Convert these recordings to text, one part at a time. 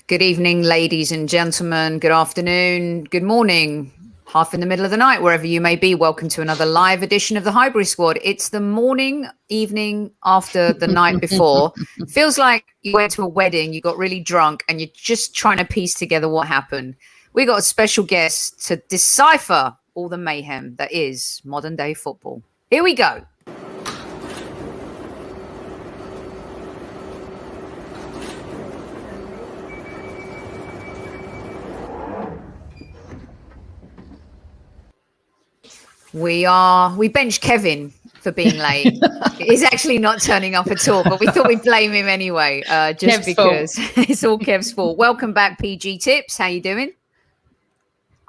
Good evening, ladies and gentlemen. Good afternoon. Good morning. Half in the middle of the night, wherever you may be. Welcome to another live edition of the Highbury Squad. It's the morning, evening after the night before. Feels like you went to a wedding, you got really drunk, and you're just trying to piece together what happened. We got a special guest to decipher all the mayhem that is modern day football. Here we go. We benched Kevin for being late. He's actually not turning up at all, but we thought we'd blame him anyway, just Kev's because fault. It's all Kev's fault. Welcome back, PG Tips. How you doing?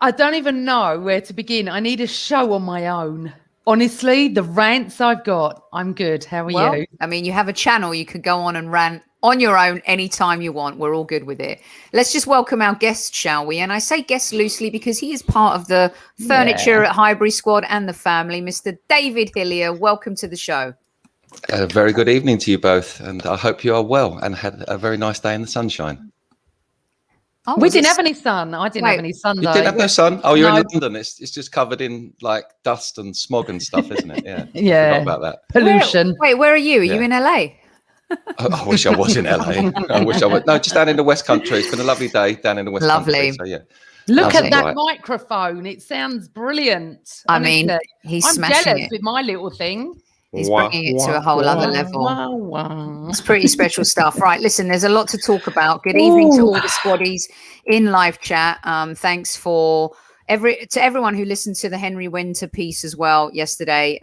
I don't even know where to begin. I need a show on my own. Honestly, the rants I've got, I'm good. How are you? I mean, you have a channel. You could go on and rant on your own anytime you want. We're all good with it. Let's just welcome our guest, shall we? And I say guest loosely because he is part of the furniture at Highbury Squad and the family. Mr. David Hillier, welcome to the show. A very good evening to you both. And I hope you are well and had a very nice day in the sunshine. Oh, we didn't have any sun. I didn't have any sun, though. You didn't have no sun? Oh, you're in London. It's just covered in like dust and smog and stuff, isn't it? Yeah. Yeah. Forgot about that. Pollution. Where are you? Are you in LA? I wish I was in LA. I wish I was. No, just down in the West Country. It's been a lovely day down in the West Country. So, yeah. Look at that microphone. It sounds brilliant. I mean, I'm jealous with my little thing. He's bringing it to a whole other level. It's pretty special stuff. Right, listen, there's a lot to talk about. Good evening to all the squaddies in live chat. Thanks for everyone who listened to the Henry Winter piece as well yesterday.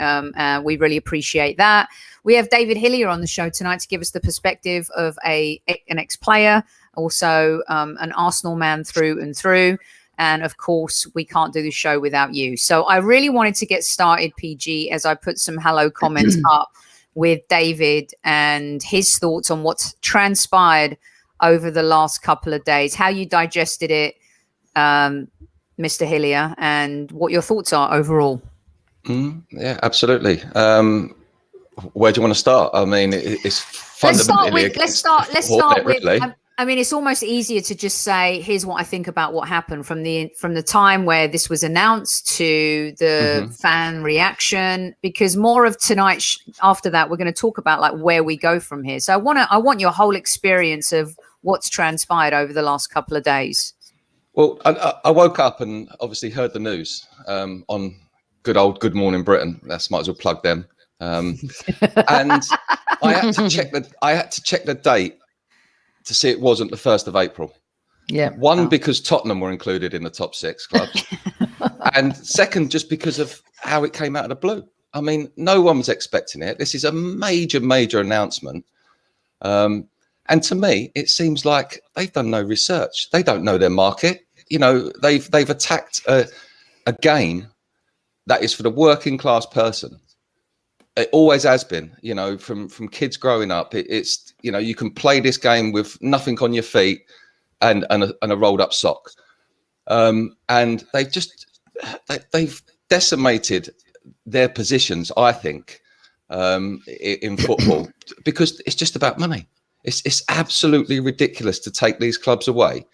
We really appreciate that. We have David Hillier on the show tonight to give us the perspective of an ex-player, also an Arsenal man through and through. And of course, we can't do the show without you. So I really wanted to get started, PG, as I put some hello comments up with David and his thoughts on what's transpired over the last couple of days, how you digested it, Mr. Hillier, and what your thoughts are overall. Yeah, absolutely. Where do you want to start? I mean, it's fundamentally. Let's start with. Really. I mean, it's almost easier to just say, here's what I think about what happened from the time where this was announced to the fan reaction, because more of tonight after that, we're going to talk about like where we go from here. So I want your whole experience of what's transpired over the last couple of days. Well, I woke up and obviously heard the news on Good Morning Britain. That's might as well plug them. And I had to check the date to see it wasn't the 1st of April. Yeah. One, because Tottenham were included in the top 6 clubs. And second, just because of how it came out of the blue. I mean, no one was expecting it. This is a major, major announcement. And to me, it seems like they've done no research. They don't know their market. You know, they've attacked a game that is for the working class person. It always has been, you know, from kids growing up. It's, you know, you can play this game with nothing on your feet and a rolled up sock. And they've decimated their positions, I think, in football because it's just about money. It's absolutely ridiculous to take these clubs away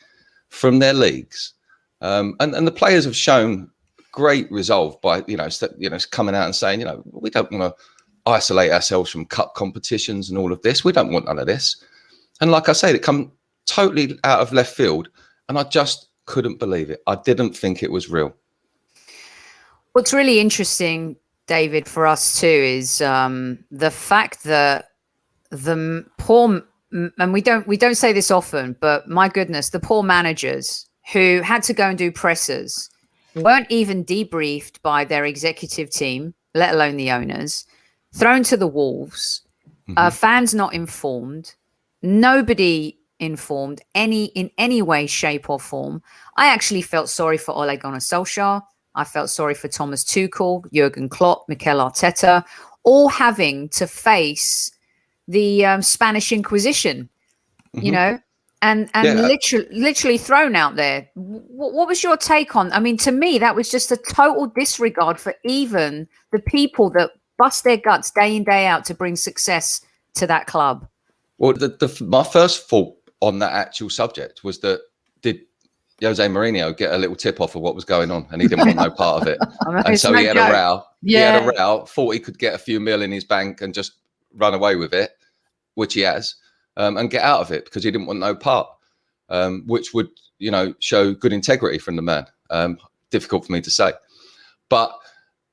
from their leagues. And the players have shown great resolve by, coming out and saying, we don't want to isolate ourselves from cup competitions and all of this. We don't want none of this. And like I said, it come totally out of left field. And I just couldn't believe it. I didn't think it was real. What's really interesting, David, for us too, is the fact that the poor, and we don't say this often, but my goodness, the poor managers who had to go and do pressers weren't even debriefed by their executive team, let alone the owners, thrown to the wolves, fans not informed, nobody informed in any way, shape or form. I actually felt sorry for Ole Gunnar Solskjaer. I felt sorry for Thomas Tuchel, Jurgen Klopp, Mikel Arteta, all having to face the Spanish Inquisition, you know, and literally thrown out there. What was your take on? I mean, to me, that was just a total disregard for even the people that bust their guts day in, day out to bring success to that club. Well, my first thought on that actual subject was that did Jose Mourinho get a little tip off of what was going on, and he didn't want no part of it. And so he had a row. Yeah. He had a row, thought he could get a few mil in his bank and just run away with it, which he has, and get out of it because he didn't want no part, which would, show good integrity from the man. Difficult for me to say. But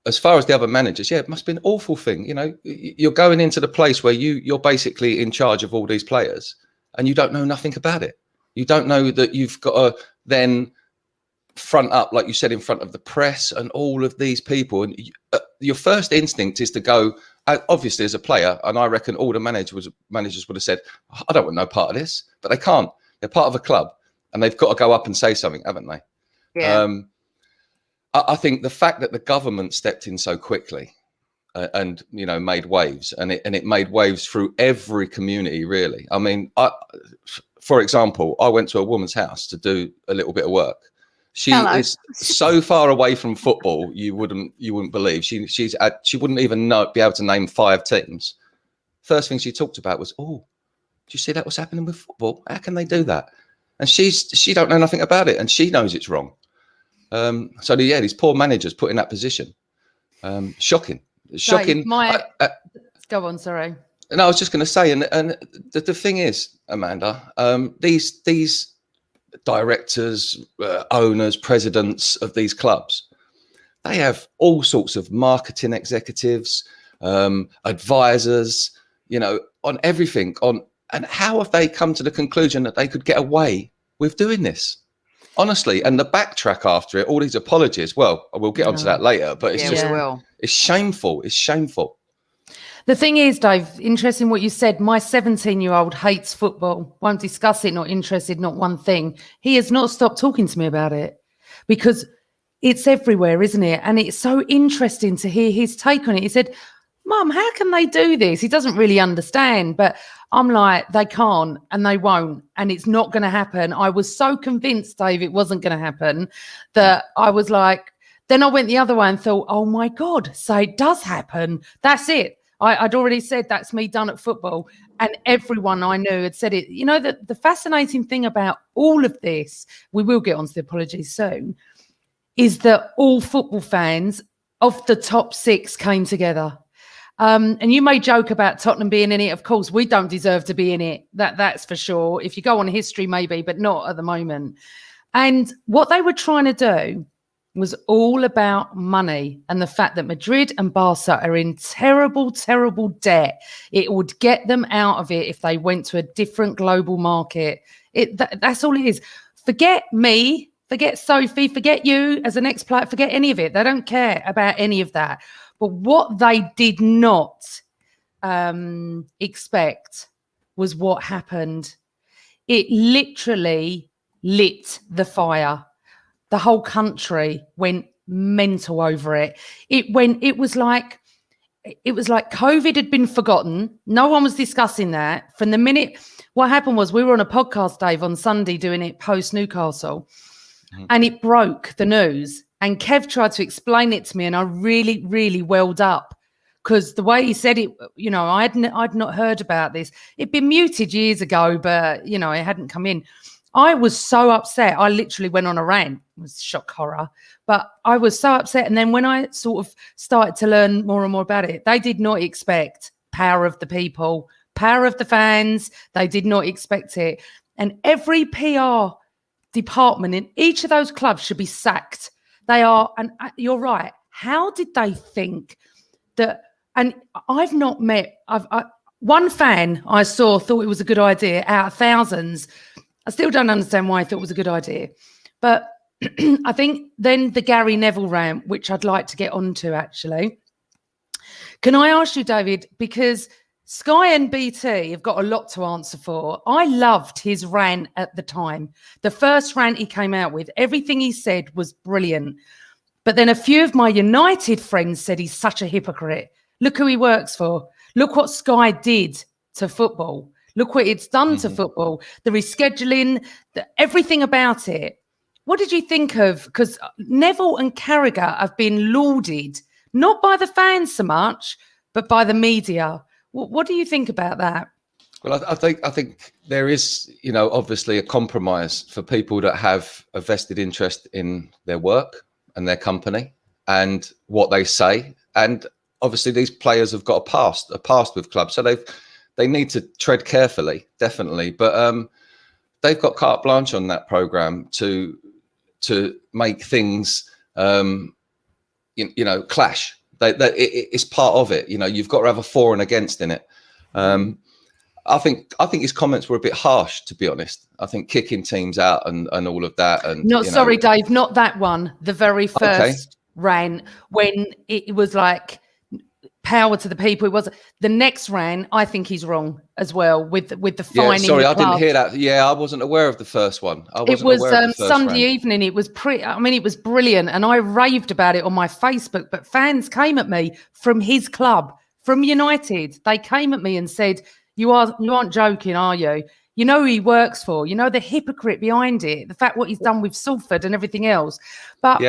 as far as the other managers, it must be an awful thing. You're going into the place where you're basically in charge of all these players and you don't know nothing about it. You don't know that you've got to then front up, like you said, in front of the press and all of these people. And your first instinct is to go, obviously, as a player, and I reckon all the managers would have said, I don't want no part of this, but they can't. They're part of a club and they've got to go up and say something, haven't they? Yeah. I think the fact that the government stepped in so quickly and made waves, and it made waves through every community, really. I mean, for example, I went to a woman's house to do a little bit of work. She is so far away from football, you wouldn't believe. She wouldn't even be able to name 5 teams. First thing she talked about was, "Oh, do you see that? What's happening with football? How can they do that?" And she don't know nothing about it, and she knows it's wrong. So these poor managers put in that position. Shocking. Go on, sorry. No, I was just going to say, and the thing is, Amanda, these directors, owners, presidents of these clubs, they have all sorts of marketing executives, advisors, on everything. And how have they come to the conclusion that they could get away with doing this? Honestly, and the backtrack after it, all these apologies. Well, we'll get onto that later, but it's it's shameful. It's shameful. The thing is, Dave, interesting what you said. My 17-year-old hates football, won't discuss it, not interested, not one thing. He has not stopped talking to me about it because it's everywhere, isn't it? And it's so interesting to hear his take on it. He said, "Mum, how can they do this?" He doesn't really understand, but I'm like, they can't and they won't, and it's not going to happen. I was so convinced, Dave, it wasn't going to happen that I was like, then I went the other way and thought, oh my God, so it does happen. That's it. I'd already said that's me done at football, and everyone I knew had said it. The fascinating thing about all of this, we will get onto the apologies soon, is that all football fans of the top 6 came together. And you may joke about Tottenham being in it. Of course, we don't deserve to be in it. That's for sure. If you go on history, maybe, but not at the moment. And what they were trying to do was all about money and the fact that Madrid and Barca are in terrible, terrible debt. It would get them out of it if they went to a different global market. That's all it is. Forget me, forget Sophie, forget you as an ex-player, forget any of it. They don't care about any of that. But what they did not expect was what happened. It literally lit the fire. The whole country went mental over it. It was like COVID had been forgotten. No one was discussing that. From the minute, what happened was we were on a podcast, Dave, on Sunday doing it post Newcastle, and it broke the news. And Kev tried to explain it to me, and I really, really welled up because the way he said it, I'd not heard about this. It'd been muted years ago, but, it hadn't come in. I was so upset. I literally went on a rant. It was shock horror. But I was so upset. And then when I sort of started to learn more and more about it, they did not expect power of the people, power of the fans. They did not expect it. And every PR department in each of those clubs should be sacked. They are, and you're right. How did they think that? And I've not met, one fan I saw thought it was a good idea out of thousands. I still don't understand why I thought it was a good idea. But I think then the Gary Neville rant, which I'd like to get onto actually. Can I ask you, David, because Sky and BT have got a lot to answer for. I loved his rant at the time. The first rant he came out with, everything he said was brilliant. But then a few of my United friends said he's such a hypocrite. Look who he works for. Look what Sky did to football. Look what it's done to football. The rescheduling, everything about it. What did you think of? Because Neville and Carragher have been lauded, not by the fans so much, but by the media. What do you think about that? Well, I think there is, obviously a compromise for people that have a vested interest in their work and their company and what they say. And obviously these players have got a past with clubs, so they need to tread carefully, definitely. But they've got carte blanche on that program to make things, clash. It's part of it. You've got to have a for and against in it. I think his comments were a bit harsh, to be honest. I think kicking teams out and all of that. And sorry, Dave, not that one. The very first rant when it was like power to the people. It was the next rant. I think he's wrong as well with the finding. Sorry, I didn't hear that. Yeah, I wasn't aware of the first one. It was Sunday evening. It was it was brilliant, and I raved about it on my Facebook. But fans came at me from his club, from United. They came at me and said, You aren't joking, are you? You know who he works for. You know the hypocrite behind it. The fact what he's done with Salford and everything else. But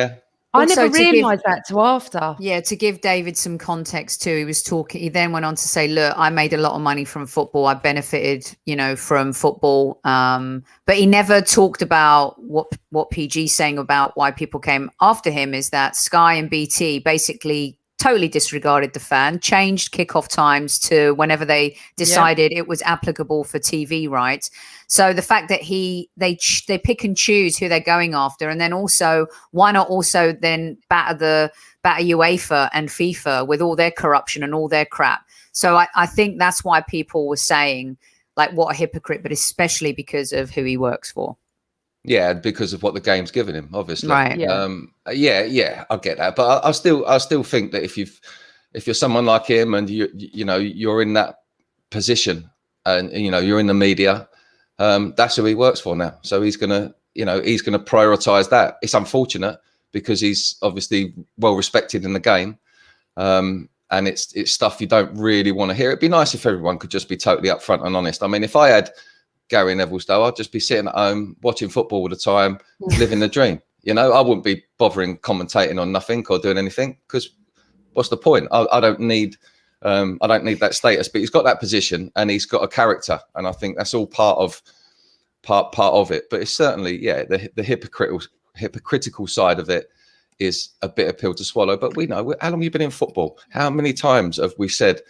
I never realised that till after. Yeah, to give David some context too, he then went on to say, look, I made a lot of money from football. I benefited, from football. But he never talked about what PG's saying about why people came after him is that Sky and BT basically totally disregarded the fan, changed kickoff times to whenever they decided it was applicable for TV rights. So the fact that they pick and choose who they're going after, and then also why not also then batter UEFA and FIFA with all their corruption and all their crap. So I think that's why people were saying like what a hypocrite, but especially because of who he works for. Yeah, because of what the game's given him, obviously. Right. Yeah, I get that, but I still think that if you're someone like him and you're in that position and you're in the media, that's who he works for now. So he's gonna prioritize that. It's unfortunate because he's obviously well respected in the game, and it's stuff you don't really want to hear. It'd be nice if everyone could just be totally upfront and honest. I mean, if I had Gary Neville's though, I'd just be sitting at home watching football all the time, living the dream. I wouldn't be bothering commentating on nothing or doing anything because what's the point? I don't need that status. But he's got that position and he's got a character, and I think that's all part of it. But it's certainly the hypocritical side of it is a bitter pill to swallow. But we know how long you've been in football. How many times have we said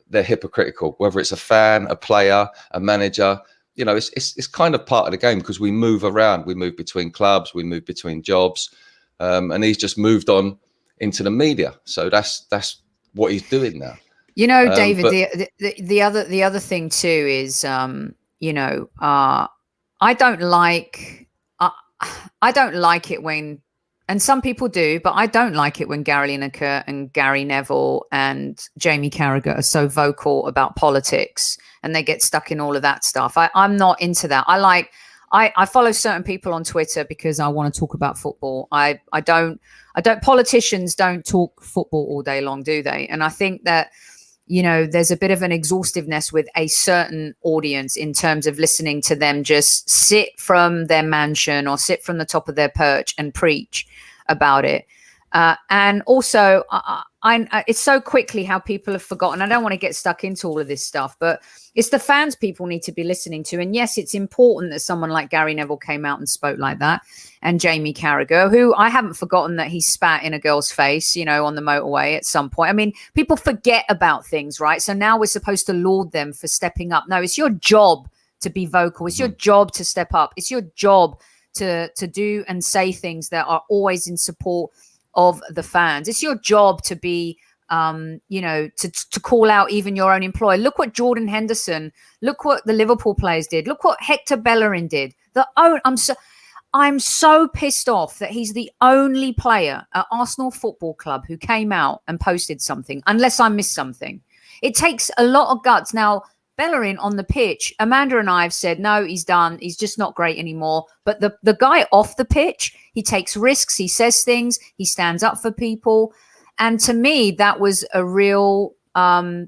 they're hypocritical? Whether it's a fan, a player, a manager. It's kind of part of the game because we move around. We move between clubs. We move between jobs. And he's just moved on into the media. So that's what he's doing now. David, but the other thing too is, I don't like it when, and some people do, but I don't like it when Gary Lineker and Gary Neville and Jamie Carragher are so vocal about politics and they get stuck in all of that stuff. I'm not into that. I follow certain people on Twitter because I want to talk about football. Politicians don't talk football all day long, do they? And I think that, there's a bit of an exhaustiveness with a certain audience in terms of listening to them just sit from their mansion or sit from the top of their perch and preach about it. And also, it's so quickly how people have forgotten. I don't want to get stuck into all of this stuff, but it's the fans people need to be listening to. And yes, it's important that someone like Gary Neville came out and spoke like that. And Jamie Carragher, who I haven't forgotten that he spat in a girl's face, on the motorway at some point. I mean, people forget about things, right? So now we're supposed to laud them for stepping up. No, it's your job to be vocal. It's your job to step up. It's your job to do and say things that are always in support of the fans. It's your job to be, to call out even your own employer. Look what Jordan Henderson, look what the Liverpool players did. Look what Hector Bellerin did. I'm so pissed off that he's the only player at Arsenal Football Club who came out and posted something, unless I missed something. It takes a lot of guts. Now, Bellerin on the pitch, Amanda and I have said, no, he's done. He's just not great anymore. But the guy off the pitch, he takes risks. He says things. He stands up for people. And to me, that was a real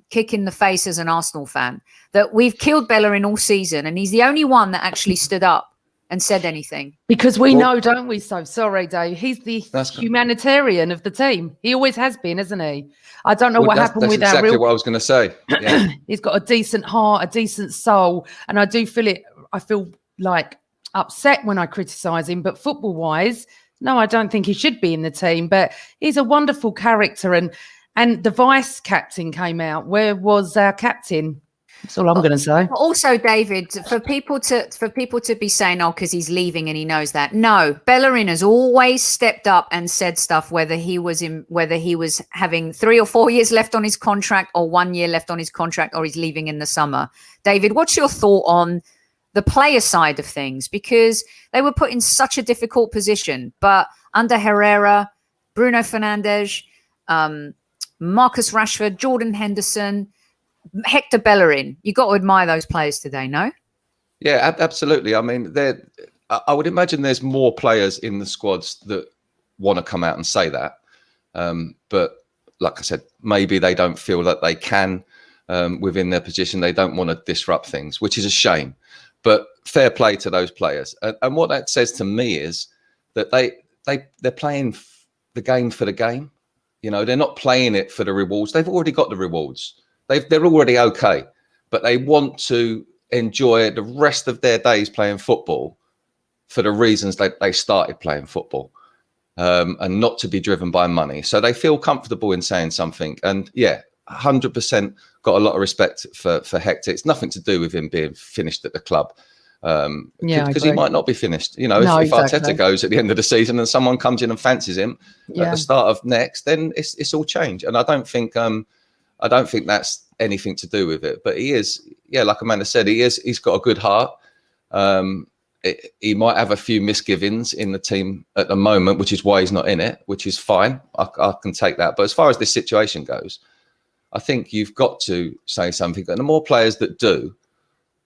kick in the face as an Arsenal fan, that we've killed Bellerin all season. And he's the only one that actually stood up and said anything? Because we know, don't we? So sorry, Dave. He's the humanitarian of the team. He always has been, hasn't he? I don't know what happened with exactly our what I was going to say. Yeah. He's got a decent heart, a decent soul, and I do feel it. I feel like upset when I criticise him, but football-wise, no, I don't think he should be in the team. But he's a wonderful character, and the vice captain came out. Where was our captain? That's all I'm going to say. Also, David, for people to be saying, "Oh, because he's leaving and he knows that." No, Bellerin has always stepped up and said stuff, whether he was having 3 or 4 years left on his contract, or 1 year left on his contract, or he's leaving in the summer. David, what's your thought on the player side of things? Because they were put in such a difficult position, but under Herrera, Bruno Fernandes, Marcus Rashford, Jordan Henderson, Hector Bellerin, you got to admire those players today, no? Yeah, absolutely. I mean, I would imagine there's more players in the squads that want to come out and say that. But like I said, maybe they don't feel that they can within their position. They don't want to disrupt things, which is a shame. But fair play to those players. And what that says to me is that they're playing the game for the game. You know, they're not playing it for the rewards. They've already got the rewards. They're already okay, but they want to enjoy the rest of their days playing football for the reasons they started playing football, and not to be driven by money. So they feel comfortable in saying something. And yeah, 100% got a lot of respect for Hector. It's nothing to do with him being finished at the club, because he might not be finished. You know, if Arteta goes at the end of the season and someone comes in and fancies him at the start of next, then it's all changed. And I don't think that's anything to do with it. But he is, like Amanda said, he's got a good heart. He might have a few misgivings in the team at the moment, which is why he's not in it, which is fine. I can take that. But as far as this situation goes, I think you've got to say something. And the more players that do,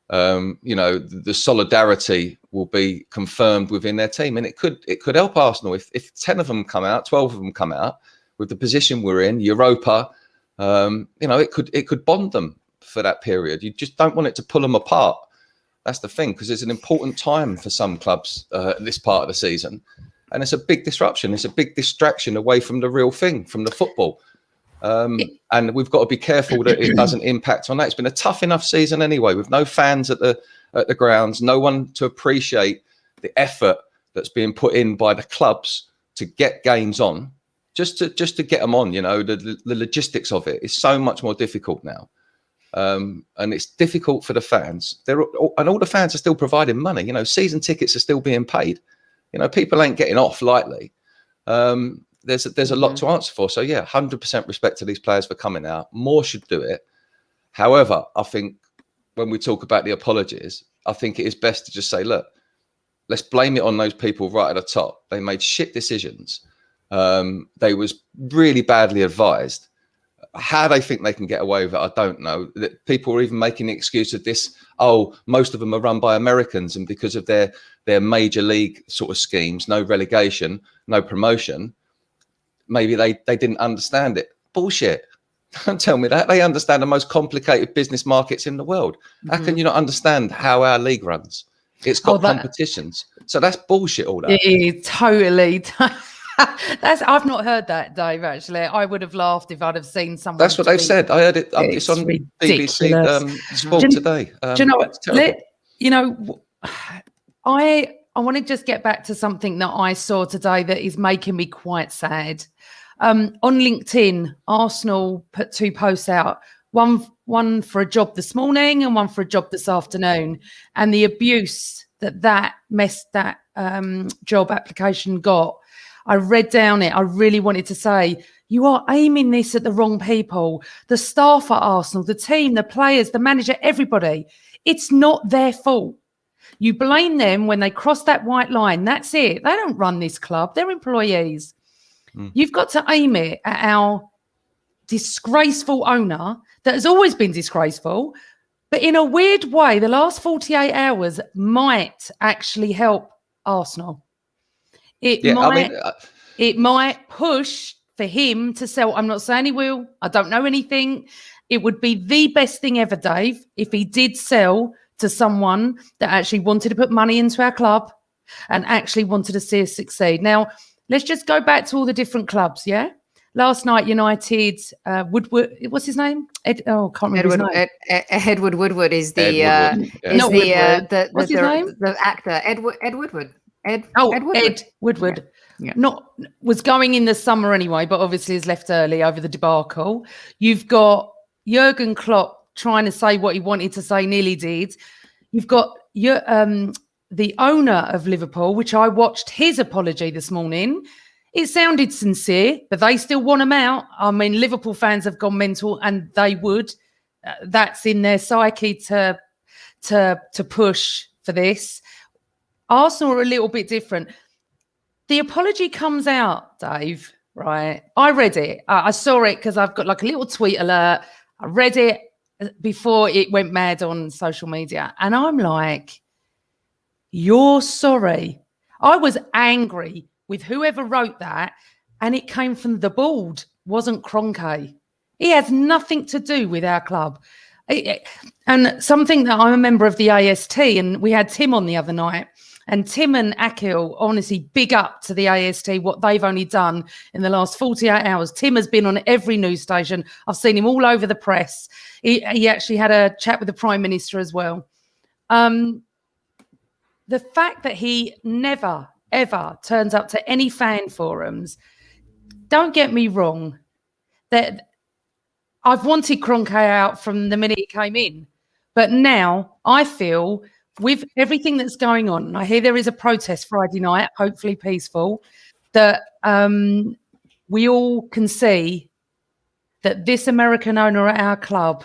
the solidarity will be confirmed within their team. And it could help Arsenal if 10 of them come out, 12 of them come out with the position we're in, Europa. It could bond them for that period. You just don't want it to pull them apart. That's the thing, because it's an important time for some clubs this part of the season, and it's a big disruption. It's a big distraction away from the real thing, from the football. And we've got to be careful that it doesn't impact on that. It's been a tough enough season anyway, with no fans at the grounds, no one to appreciate the effort that's being put in by the clubs to get games on. Just to get them on, the logistics of it is so much more difficult now, and it's difficult for the fans. And all the fans are still providing money. Season tickets are still being paid. People ain't getting off lightly. There's a lot to answer for. So 100% respect to these players for coming out. More should do it. However, I think when we talk about the apologies, I think it is best to just say, look, let's blame it on those people right at the top. They made shit decisions. They was really badly advised. How they think they can get away with it, I don't know. That people are even making the excuse of this. Oh, most of them are run by Americans, and because of their major league sort of schemes, no relegation, no promotion, maybe they didn't understand it. Bullshit. Don't tell me that. They understand the most complicated business markets in the world. How can you not understand how our league runs? It's got competitions. So that's bullshit, all that. It is totally. I've not heard that, Dave, actually. I would have laughed if I'd have seen someone. That's what they've said. I heard it. It's on ridiculous. BBC Sport today. Do you know what? I want to just get back to something that I saw today that is making me quite sad. On LinkedIn, Arsenal put 2 posts out, one for a job this morning and one for a job this afternoon. And the abuse that job application got, I read down it. I really wanted to say, you are aiming this at the wrong people. The staff at Arsenal, the team, the players, the manager, everybody. It's not their fault. You blame them when they cross that white line. That's it. They don't run this club. They're employees. You've got to aim it at our disgraceful owner that has always been disgraceful. But in a weird way, the last 48 hours might actually help Arsenal. It might push for him to sell. I'm not saying he will. I don't know anything. It would be the best thing ever, Dave, if he did sell to someone that actually wanted to put money into our club and actually wanted to see us succeed. Now, let's just go back to all the different clubs, yeah? Last night, United, Woodward, what's his name? I can't remember his name. Edward Woodward is the What's his name? The actor Ed Woodward. Ed Woodward. Yeah. Was going in the summer anyway, but obviously has left early over the debacle. You've got Jurgen Klopp trying to say what he wanted to say, nearly did. You've got the owner of Liverpool, which I watched his apology this morning. It sounded sincere, but they still want him out. I mean, Liverpool fans have gone mental, and they would. That's in their psyche to push for this. Arsenal are a little bit different. The apology comes out, Dave, right? I read it. I saw it because I've got like a little tweet alert. I read it before it went mad on social media. And I'm like, you're sorry. I was angry with whoever wrote that. And it came from the board, wasn't Kroenke. He has nothing to do with our club. And something that I'm a member of the AST, and we had Tim on the other night. And Tim and Akil, honestly, big up to the AST, what they've only done in the last 48 hours. Tim has been on every news station. I've seen him all over the press. He actually had a chat with the Prime Minister as well. The fact that he never, ever turns up to any fan forums, don't get me wrong, that I've wanted Kroenke out from the minute he came in. But now I feel, with everything that's going on, I hear there is a protest Friday night, hopefully peaceful, that we all can see that this American owner at our club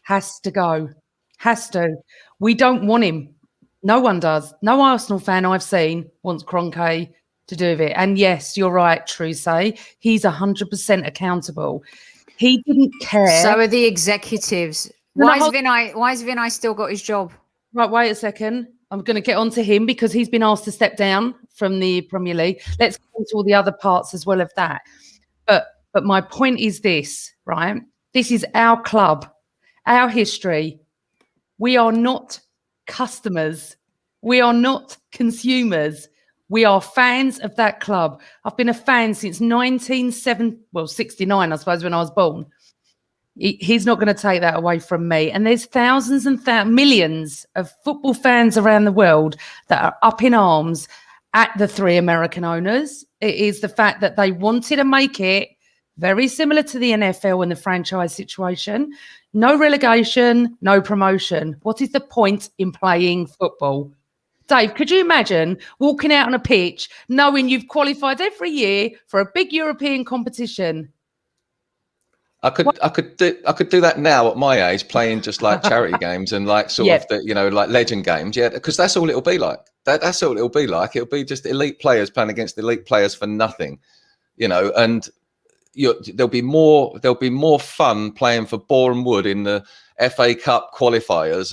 has to go. Has to. We don't want him. No one does. No Arsenal fan I've seen wants Kroenke to do with it. And yes, you're right, Trusay. He's 100% accountable. He didn't care. So are the executives. Why has Vinay still got his job? Right, wait a second. I'm going to get on to him because he's been asked to step down from the Premier League. Let's go to all the other parts as well of that. But my point is this, right? This is our club, our history. We are not customers. We are not consumers. We are fans of that club. I've been a fan since 69, I suppose, when I was born. He's not going to take that away from me. And there's thousands and millions of football fans around the world that are up in arms at the three American owners. It is the fact that they wanted to make it very similar to the NFL and the franchise situation. No relegation, no promotion. What is the point in playing football? Dave, could you imagine walking out on a pitch knowing you've qualified every year for a big European competition? I could do that now at my age, playing just like charity games and like sort of the, like legend games. Yeah, because that's all it'll be like. That's all it'll be like. It'll be just elite players playing against elite players for nothing, and there'll be more fun playing for Boreham Wood in the FA Cup qualifiers,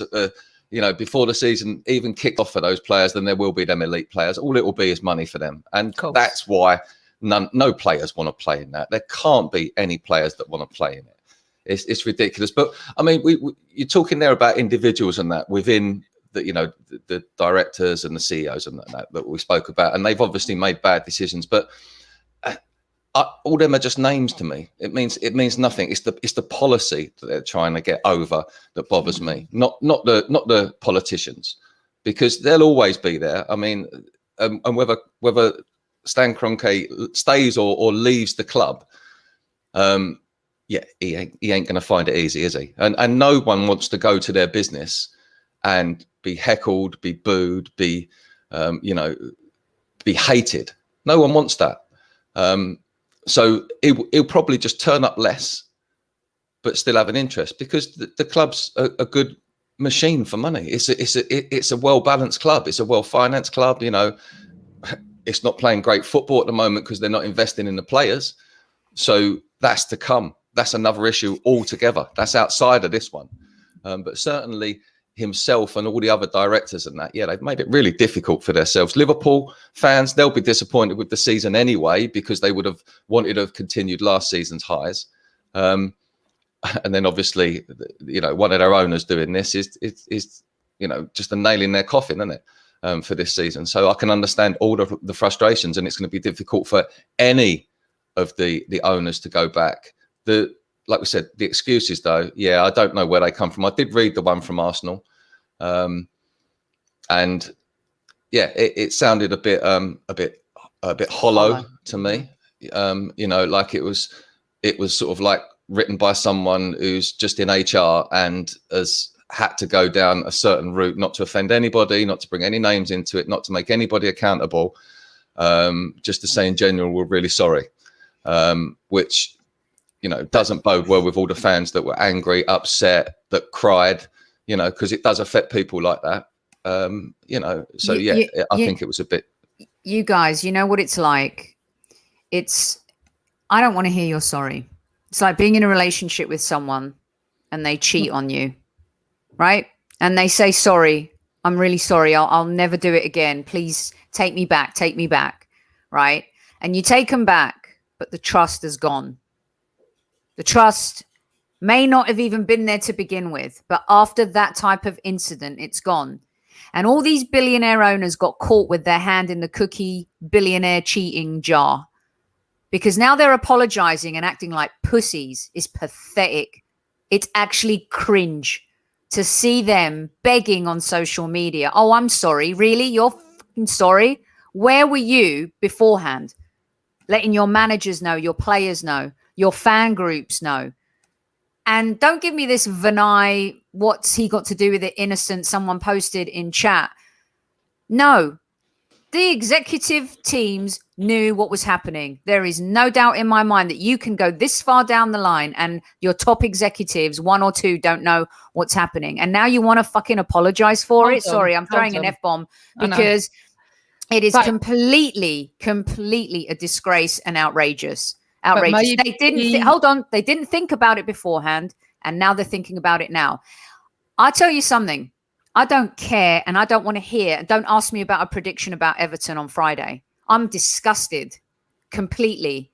before the season even kicked off for those players than there will be them elite players. All it will be is money for them, and that's why no players want to play in that. There can't be any players that want to play in it. It's ridiculous. But I mean, you're talking there about individuals and that within the directors and the CEOs and that we spoke about, and they've obviously made bad decisions, but all them are just names to me. It means nothing. It's the policy that they're trying to get over that bothers me, not the politicians, because they'll always be there. I mean, and whether Stan Kroenke stays or leaves the club, he ain't going to find it easy, is he? And no one wants to go to their business and be heckled, be booed, be hated. No one wants that. So he'll probably just turn up less, but still have an interest, because the club's a good machine for money. It's a well balanced club. It's a well financed club. It's not playing great football at the moment because they're not investing in the players. So that's to come. That's another issue altogether. That's outside of this one. But certainly himself and all the other directors and that, they've made it really difficult for themselves. Liverpool fans, they'll be disappointed with the season anyway, because they would have wanted to have continued last season's highs. And then obviously, one of their owners doing this is just a nail in their coffin, isn't it, for this season? So I can understand all of the frustrations, and it's going to be difficult for any of the owners to go back. Like we said, the excuses, though, I don't know where they come from. I did read the one from Arsenal, and it sounded a bit hollow to me. Like it was sort of like written by someone who's just in HR and has had to go down a certain route, not to offend anybody, not to bring any names into it, not to make anybody accountable, just to say in general, we're really sorry, which, doesn't bode well with all the fans that were angry, upset, that cried, because it does affect people like that. I think it was a bit. You guys, you know what it's like? I don't want to hear you're sorry. It's like being in a relationship with someone and they cheat on you, right? And they say, sorry, I'm really sorry. I'll never do it again. Please take me back, right? And you take them back, but the trust has gone. The trust may not have even been there to begin with, but after that type of incident, it's gone. And all these billionaire owners got caught with their hand in the cookie billionaire cheating jar, because now they're apologizing and acting like pussies is pathetic. It's actually cringe to see them begging on social media. Oh, I'm sorry. Really? You're fucking sorry? Where were you beforehand? Letting your managers know, your players know, your fan groups know. And don't give me this Vinay, what's he got to do with it, innocent, someone posted in chat. No, the executive teams knew what was happening. There is no doubt in my mind that you can go this far down the line and your top executives, one or two, don't know what's happening. And now you want to fucking apologize for it? Sorry, I'm throwing an F-bomb because it is completely a disgrace and outrageous. Outrageous. They didn't hold on. They didn't think about it beforehand, and now they're thinking about it now. I'll tell you something. I don't care, and I don't want to hear. Don't ask me about a prediction about Everton on Friday. I'm disgusted completely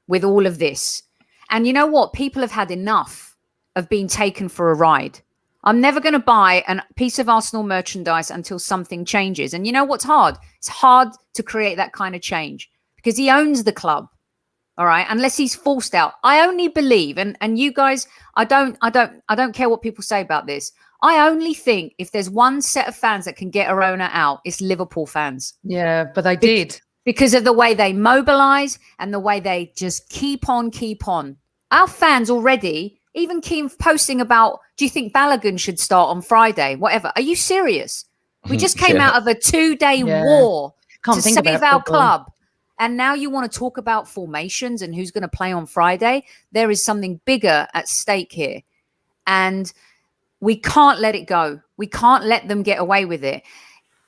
with all of this. And you know what? People have had enough of being taken for a ride. I'm never going to buy a piece of Arsenal merchandise until something changes. And you know what's hard? It's hard to create that kind of change because he owns the club. All right. Unless he's forced out. I only believe, and you guys, I don't care what people say about this. I only think if there's one set of fans that can get a owner out, it's Liverpool fans. Yeah, but they did. Because of the way they mobilize and the way they just keep on. Our fans already even keep posting about, do you think Balogun should start on Friday? Whatever. Are you serious? We just came out of a 2-day war to save our club. And now you want to talk about formations and who's going to play on Friday. There is something bigger at stake here. And we can't let it go. We can't let them get away with it.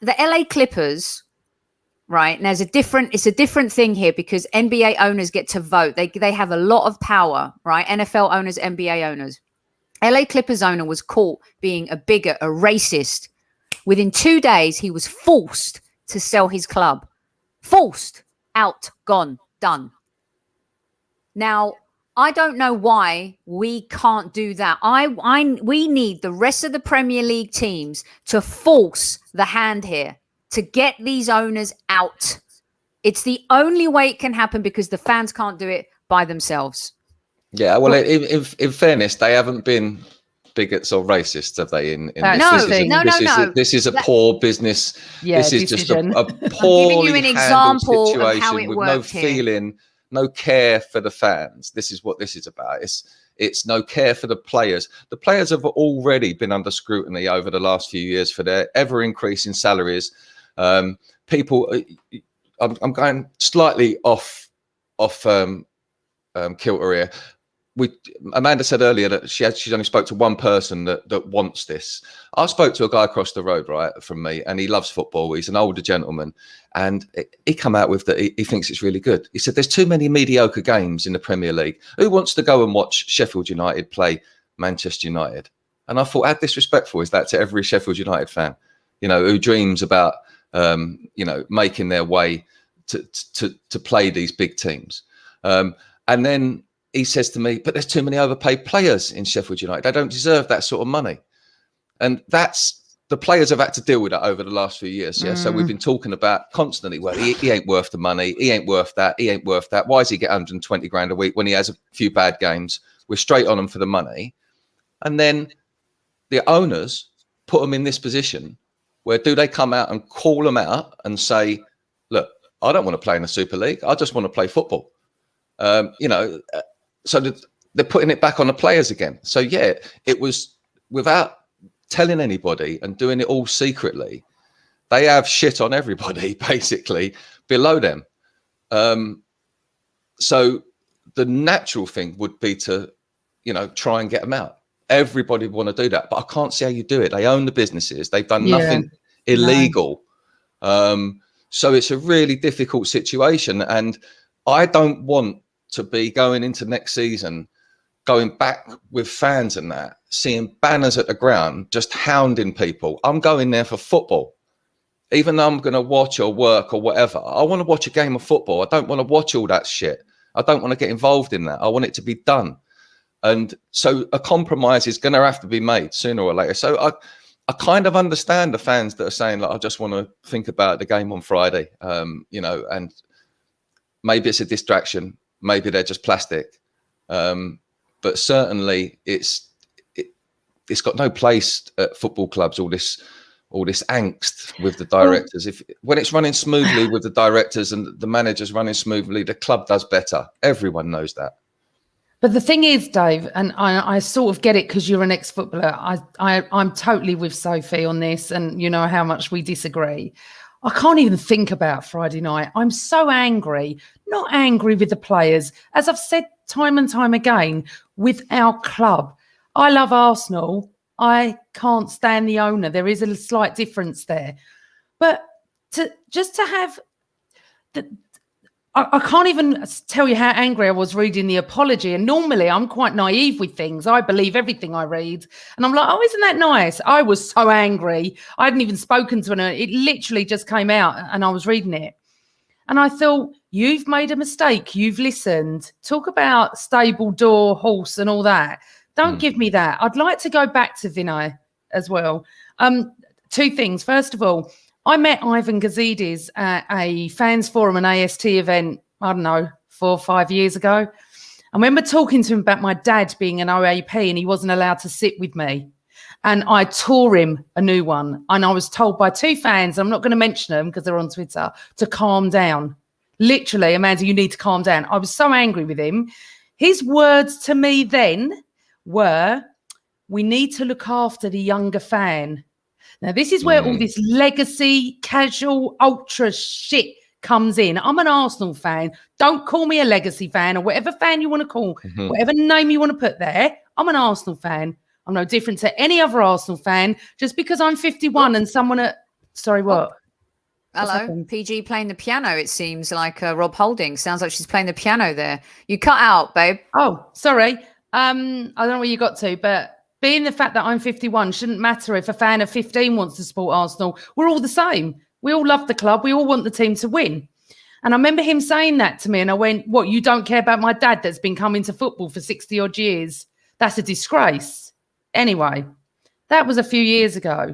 The LA Clippers, right? And it's a different thing here because NBA owners get to vote. They have a lot of power, right? NFL owners, NBA owners. LA Clippers owner was caught being a bigot, a racist. Within 2 days, he was forced to sell his club. Forced. Out, gone, done. Now, I don't know why we can't do that. We need the rest of the Premier League teams to force the hand here, to get these owners out. It's the only way it can happen because the fans can't do it by themselves. Yeah, well, in fairness, they haven't been bigots or racists, have they? This is a poor business. Yeah, this is just a poorly handled situation with no feeling, no care for the fans. This is what this is about. It's no care for the players. The players have already been under scrutiny over the last few years for their ever increasing salaries. People, I'm going slightly off kilter here. Amanda said earlier that she's only spoke to one person that wants this. I spoke to a guy across the road, right, from me, and he loves football. He's an older gentleman, and he come out with that. He thinks it's really good. He said, "There's too many mediocre games in the Premier League. Who wants to go and watch Sheffield United play Manchester United?" And I thought, how disrespectful is that to every Sheffield United fan, who dreams about, making their way to play these big teams, and then he says to me, but there's too many overpaid players in Sheffield United. They don't deserve that sort of money. And that's the players have had to deal with that over the last few years. Yeah. So we've been talking about constantly, well, he ain't worth the money. He ain't worth that. He ain't worth that. Why does he get 120 grand a week when he has a few bad games? We're straight on him for the money. And then the owners put them in this position where do they come out and call them out and say, look, I don't want to play in the Super League. I just want to play football. So they're putting it back on the players again. So, yeah, it was without telling anybody and doing it all secretly. They have shit on everybody, basically, below them. So the natural thing would be to, try and get them out. Everybody would want to do that, but I can't see how you do it. They own the businesses. They've done nothing illegal. No. So it's a really difficult situation. And I don't want to be going into next season, going back with fans and that, seeing banners at the ground, just hounding people. I'm going there for football. Even though I'm going to watch or work or whatever, I want to watch a game of football. I don't want to watch all that shit. I don't want to get involved in that. I want it to be done. And so a compromise is going to have to be made sooner or later. So I kind of understand the fans that are saying, like, I just want to think about the game on Friday, and maybe it's a distraction. Maybe they're just plastic. But certainly it's got no place at football clubs, all this angst with the directors. When it's running smoothly with the directors and the managers running smoothly, the club does better. Everyone knows that. But the thing is, Dave, and I sort of get it because you're an ex-footballer. I'm totally with Sophie on this, and you know how much we disagree. I can't even think about Friday night. I'm so angry, not angry with the players. As I've said time and time again, with our club. I love Arsenal. I can't stand the owner. There is a slight difference there. But to have the... I can't even tell you how angry I was reading the apology. And normally I'm quite naive with things. I believe everything I read. And I'm like, oh, isn't that nice? I was so angry. I hadn't even spoken to her. It literally just came out and I was reading it. And I thought, you've made a mistake. You've listened. Talk about stable door, horse and all that. Don't give me that. I'd like to go back to Vinay as well. Two things. First of all, I met Ivan Gazidis at a fans forum and AST event, I don't know, 4 or 5 years ago. I remember talking to him about my dad being an OAP and he wasn't allowed to sit with me. And I tore him a new one. And I was told by 2 fans, I'm not going to mention them because they're on Twitter, to calm down. Literally, Amanda, you need to calm down. I was so angry with him. His words to me then were, we need to look after the younger fan. Now, this is where all this legacy, casual, ultra shit comes in. I'm an Arsenal fan. Don't call me a legacy fan or whatever fan you want to call, whatever name you want to put there. I'm an Arsenal fan. I'm no different to any other Arsenal fan just because I'm 51 and someone at... Sorry, what? Hello, PG playing the piano, it seems like Rob Holding. Sounds like she's playing the piano there. You cut out, babe. Oh, sorry. I don't know where you got to, but... being the fact that I'm 51 shouldn't matter if a fan of 15 wants to support Arsenal. We're all the same. We all love the club. We all want the team to win. And I remember him saying that to me and I went, what, you don't care about my dad that's been coming to football for 60 odd years? That's a disgrace. Anyway, that was a few years ago.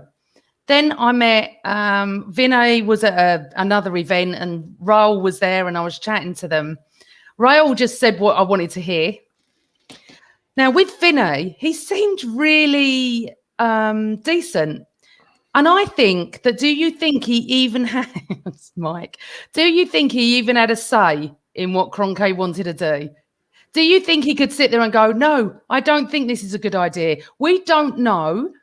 Then I met Vinay was at another event and Raoul was there and I was chatting to them. Raoul just said what I wanted to hear. Now, with Vinay, he seemed really decent. And I think that, do you think he even had, Mike, do you think he even had a say in what Kroenke wanted to do? Do you think he could sit there and go, no, I don't think this is a good idea? We don't know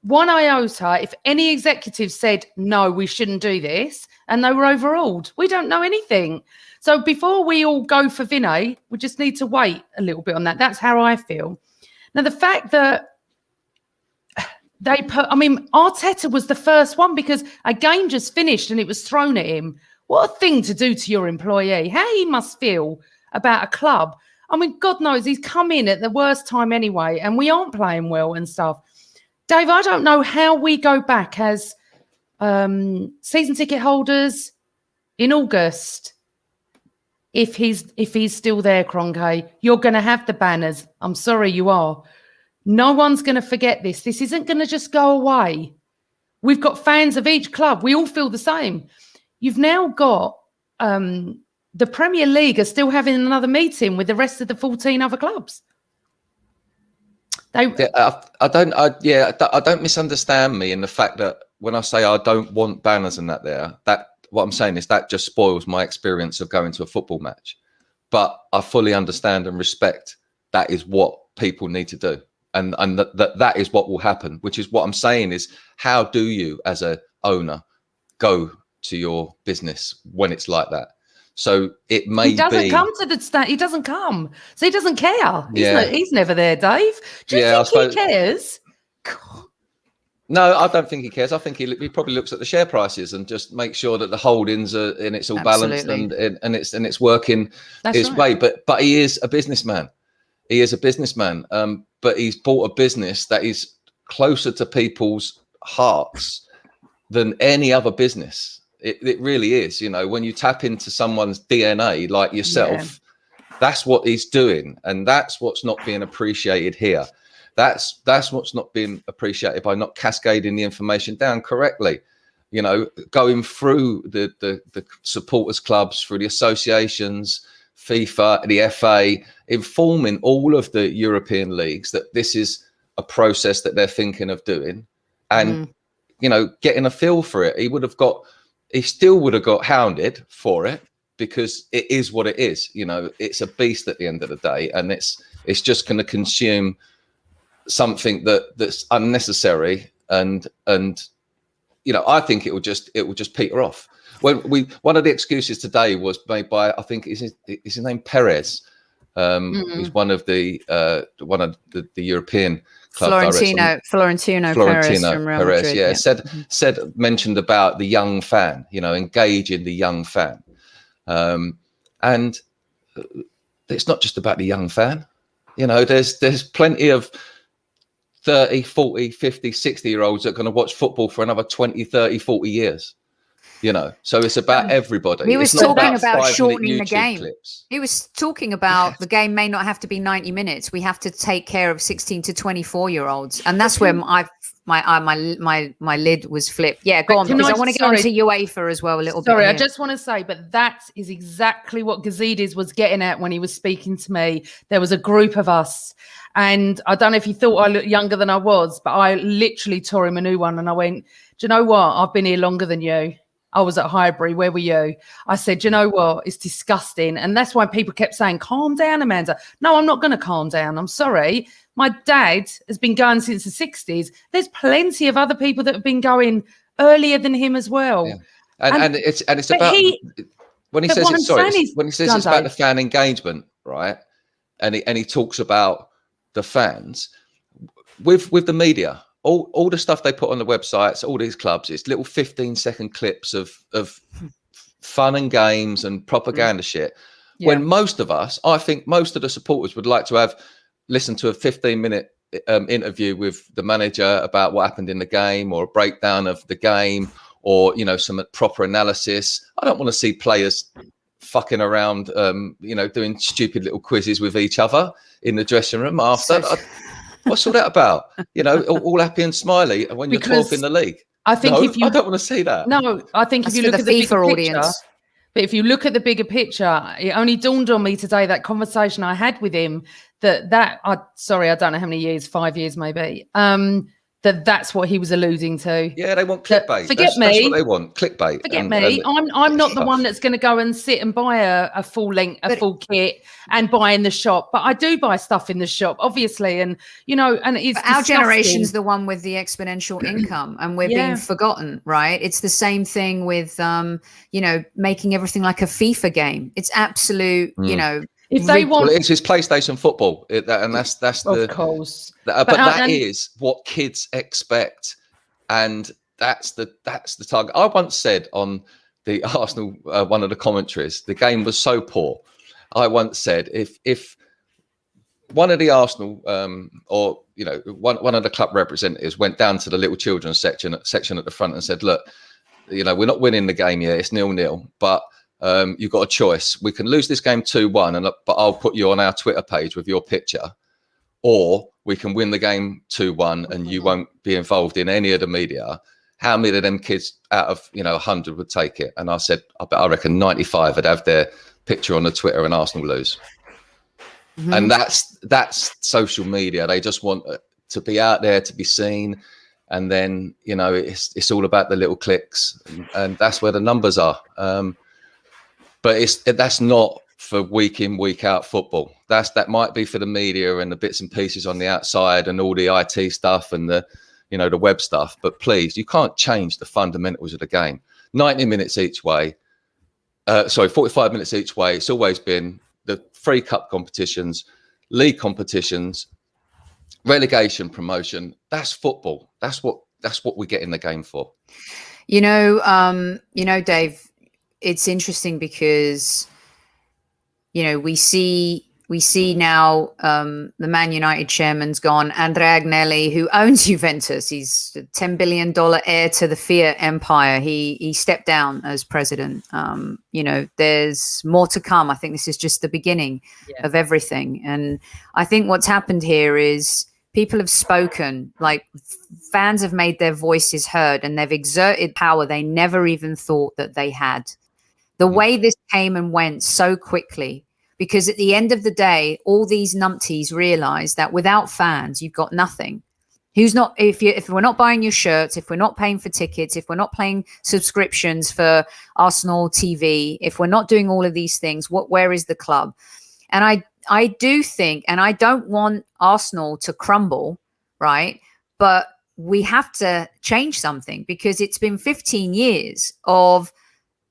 one iota if any executive said, no, we shouldn't do this, and they were overruled. We don't know anything. So before we all go for Vinay, we just need to wait a little bit on that. That's how I feel. Now, the fact that Arteta was the first one because a game just finished and it was thrown at him. What a thing to do to your employee. How he must feel about a club. I mean, God knows he's come in at the worst time anyway, and we aren't playing well and stuff. Dave, I don't know how we go back as season ticket holders in August. If he's still there, Kroenke, you're going to have the banners. I'm sorry, you are. No one's going to forget this. This isn't going to just go away. We've got fans of each club. We all feel the same. You've now got the Premier League are still having another meeting with the rest of the 14 other clubs. I don't misunderstand me in the fact that when I say I don't want banners and that what I'm saying is that just spoils my experience of going to a football match. But I fully understand and respect that is what people need to do. And that is what will happen, which is what I'm saying is, how do you as a owner go to your business when it's like that? So it may he doesn't come to the stand. He doesn't come. So he doesn't care. He's never there, Dave. Do you think he cares? God. No, I don't think he cares. I think he probably looks at the share prices and just makes sure that the holdings are and it's all balanced and it's working its way. But he is a businessman. He is a businessman. But he's bought a business that is closer to people's hearts than any other business. It really is. You know, when you tap into someone's DNA like yourself, that's what he's doing, and that's what's not being appreciated here. That's what's not being appreciated by not cascading the information down correctly. You know, going through the supporters clubs, through the associations, FIFA, the FA, informing all of the European leagues that this is a process that they're thinking of doing, and you know, getting a feel for it. He still would have got hounded for it, because it is what it is. You know, it's a beast at the end of the day, and it's just going to consume something that's unnecessary, and you know, I think it will just peter off. One of the excuses today was made by, I think is his name Perez, who's one of the European club Florentino Perez from Real Madrid, mentioned about the young fan, you know, engaging the young fan, and it's not just about the young fan. You know, there's plenty of 30, 40, 50, 60-year-olds that are going to watch football for another 20, 30, 40 years. You know, so it's about everybody. He was talking about shortening the game. Clips. He was talking about the game may not have to be 90 minutes. We have to take care of 16 to 24-year-olds, and that's where my lid was flipped. Yeah, go on, because I want to get on to UEFA as well a little bit. Sorry, I just want to say, but that is exactly what Gazidis was getting at when he was speaking to me. There was a group of us, and I don't know if he thought I looked younger than I was, but I literally tore him a new one, and I went, do you know what? I've been here longer than you. I was at Highbury. Where were you? I said, you know what? It's disgusting. And that's why people kept saying, calm down, Amanda. No, I'm not going to calm down. I'm sorry. My dad has been going since the 60s. There's plenty of other people that have been going earlier than him as well. Yeah. And it's about when he says it's about the fan engagement, right? And he talks about the fans with the media. All the stuff they put on the websites, all these clubs, it's little 15-second clips of fun and games and propaganda shit. Yeah. When most of us, I think most of the supporters would like to have listened to a 15-minute interview with the manager about what happened in the game, or a breakdown of the game, or, you know, some proper analysis. I don't want to see players fucking around, you know, doing stupid little quizzes with each other in the dressing room after. What's all that about? You know, all happy and smiley when you're 12th in the league. I think I don't want to see that. No, I think if you look at the FIFA audience, but if you look at the bigger picture, it only dawned on me today, that conversation I had with him, I don't know how many years, 5 years maybe, that's what he was alluding to. Yeah, they want clickbait. That's what they want, clickbait. Forget me. I'm not the one that's going to go and sit and buy a full kit and buy in the shop. But I do buy stuff in the shop, obviously. And, you know, and it's our generation's the one with the exponential income, and we're being forgotten, right? It's the same thing with, you know, making everything like a FIFA game. It's absolute, you know. If they want, it's his PlayStation football, and that's the of course. But that is what kids expect, and that's the target. I once said on the Arsenal one of the commentaries, the game was so poor. I once said if one of the Arsenal or, you know, one of the club representatives went down to the little children's section at the front and said, look, you know, we're not winning the game yet, it's 0-0, but you've got a choice. We can lose this game 2-1, but I'll put you on our Twitter page with your picture, or we can win the game 2-1 and you won't be involved in any of the media, how many of them kids out of 100 would take it? And I said, I reckon 95 would have their picture on the Twitter and Arsenal lose. And that's social media. They just want to be out there, to be seen. And then, it's all about the little clicks, and that's where the numbers are. But that's not for week in, week out football. That might be for the media and the bits and pieces on the outside and all the IT stuff and the web stuff. But please, you can't change the fundamentals of the game. 90 minutes each way. 45 minutes each way. It's always been the 3 cup competitions, league competitions, relegation, promotion. That's football. That's what we get in the game for. Dave, it's interesting because we see now the Man United chairman's gone. Andrea Agnelli, who owns Juventus, he's a $10 billion heir to the Fiat empire. He stepped down as president. There's more to come. I think this is just the beginning of everything. And I think what's happened here is people have spoken, like fans have made their voices heard, and they've exerted power they never even thought that they had. The way this came and went so quickly, because at the end of the day, all these numpties realize that without fans, you've got nothing. If we're not buying your shirts, if we're not paying for tickets, if we're not paying subscriptions for Arsenal TV, if we're not doing all of these things, where is the club? And I do think, and I don't want Arsenal to crumble, right? But we have to change something, because it's been 15 years of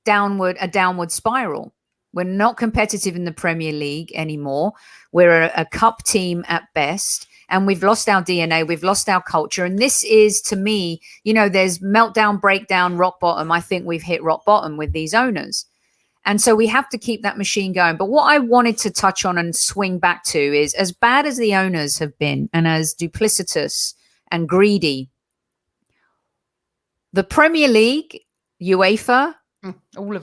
a downward spiral. We're not competitive in the Premier League anymore. We're a cup team at best, and we've lost our DNA. We've lost our culture. And this is, to me, there's meltdown, breakdown, rock bottom. I think we've hit rock bottom with these owners. And so we have to keep that machine going. But what I wanted to touch on and swing back to is, as bad as the owners have been and as duplicitous and greedy, the Premier League, UEFA, all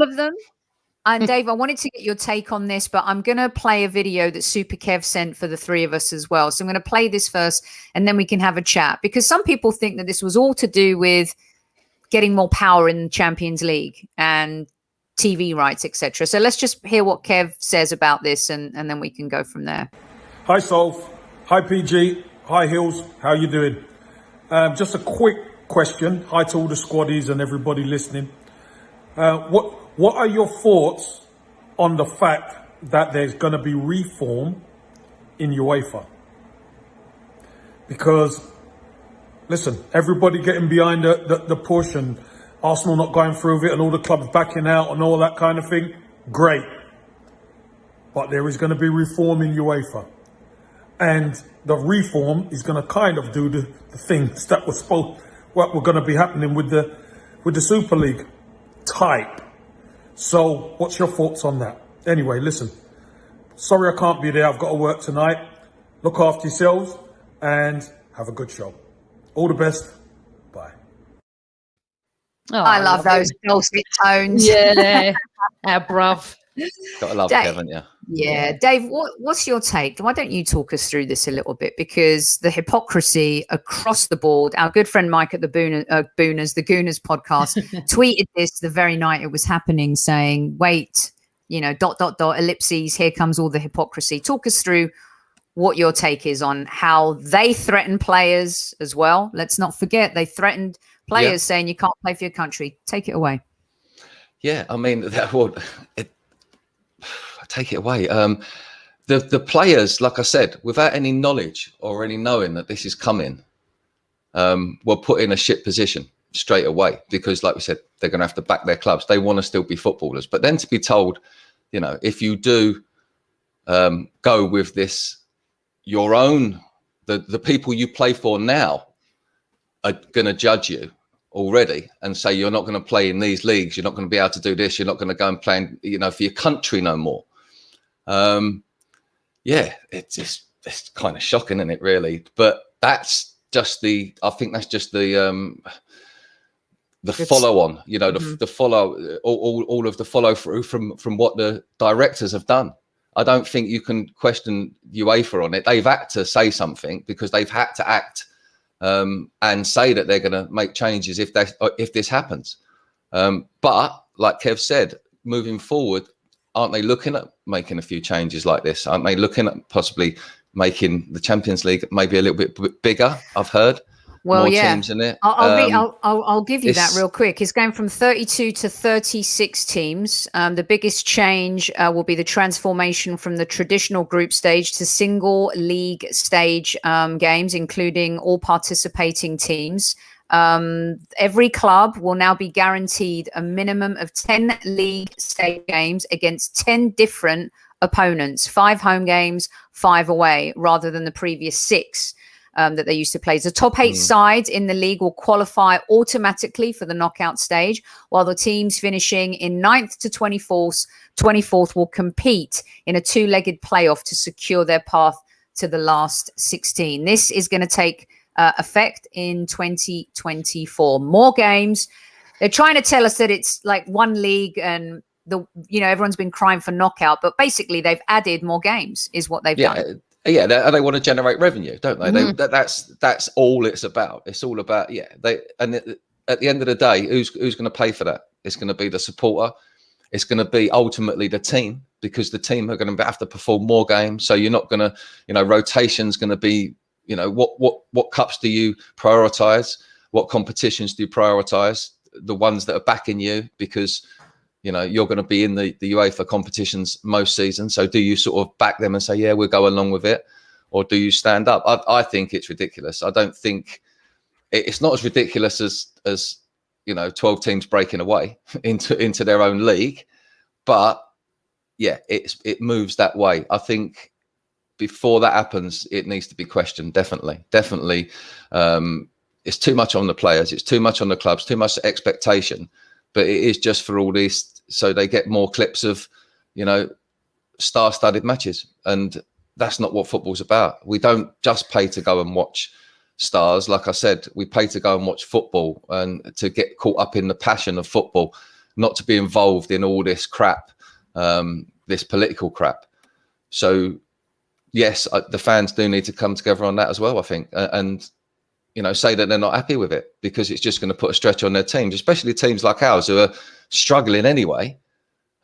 of them. And Dave, I wanted to get your take on this, but I'm going to play a video that Super Kev sent for the 3 of us as well. So I'm going to play this first, and then we can have a chat, because some people think that this was all to do with getting more power in the Champions League and TV rights, etc. So let's just hear what Kev says about this, and then we can go from there. Hi, Soph. Hi, PG. Hi, Hills. How you doing? Just a quick question. Hi to all the squaddies and everybody listening. What are your thoughts on the fact that there's going to be reform in UEFA? Because, listen, everybody getting behind the push and Arsenal not going through with it and all the clubs backing out and all that kind of thing, great. But there is going to be reform in UEFA. And the reform is going to kind of do the things that what were going to be happening with the Super League type. So what's your thoughts on that? Anyway, listen, sorry I can't be there. I've got to work tonight. Look after yourselves and have a good show. All the best. Bye. Oh, I love those dulcet tones. Yeah, our bruv. Gotta love Dave, Kevin, yeah. Yeah, Dave, what's your take? Why don't you talk us through this a little bit? Because the hypocrisy across the board. Our good friend Mike at the Gooners podcast tweeted this the very night it was happening, saying, "Wait, ellipses. Here comes all the hypocrisy." Talk us through what your take is on how they threaten players as well. Let's not forget they threatened players, saying you can't play for your country. Take it away. Yeah, I mean, take it away. The players, like I said, without any knowledge or any knowing that this is coming, were put in a shit position straight away, because, like we said, they're going to have to back their clubs. They want to still be footballers. But then to be told, if you do go with this, your own, the people you play for now are going to judge you already and say you're not going to play in these leagues, you're not going to be able to do this, you're not going to go and play for your country no more. It's kind of shocking, isn't it, really? But that's just I think that's just the follow on, the follow, all of the follow through from what the directors have done. I don't think you can question UEFA on it. They've had to say something because they've had to act and say that they're going to make changes if this happens. But like Kev said, moving forward, aren't they looking at making a few changes like this? Aren't they looking at possibly making the Champions League maybe a little bit bigger? I've heard more teams in it. I'll give you that real quick. It's going from 32 to 36 teams. The biggest change will be the transformation from the traditional group stage to single league stage games, including all participating teams. Every club will now be guaranteed a minimum of 10 league stage games against 10 different opponents, 5 home games, 5 away, rather than the previous 6 that they used to play. The top 8 sides in the league will qualify automatically for the knockout stage, while the teams finishing in 9th to 24th will compete in a 2-legged playoff to secure their path to the last 16. This is going to take effect in 2024. More games. They're trying to tell us that it's like one league and everyone's been crying for knockout, but basically they've added more games is what they've done. Yeah, they want to generate revenue, don't they? That's all it's about. It's all about at the end of the day, who's going to pay for that? It's going to be the supporter. It's going to be ultimately the team, because the team are going to have to perform more games. So you're not going to, rotation's going to be, what cups do you prioritize? What competitions do you prioritize? The ones that are backing you, because you're going to be in the UEFA competitions most seasons. So do you sort of back them and say, yeah, we'll go along with it? Or do you stand up? I think it's ridiculous. I don't think it's not as ridiculous as 12 teams breaking away into their own league. But yeah, it moves that way. I think before that happens, it needs to be questioned. Definitely. It's too much on the players. It's too much on the clubs, too much expectation. But it is just for all this, so they get more clips of, star-studded matches. And that's not what football's about. We don't just pay to go and watch stars. Like I said, we pay to go and watch football and to get caught up in the passion of football, not to be involved in all this crap, this political crap. So, yes, the fans do need to come together on that as well, I think. And say that they're not happy with it, because it's just going to put a stretch on their teams, especially teams like ours who are struggling anyway.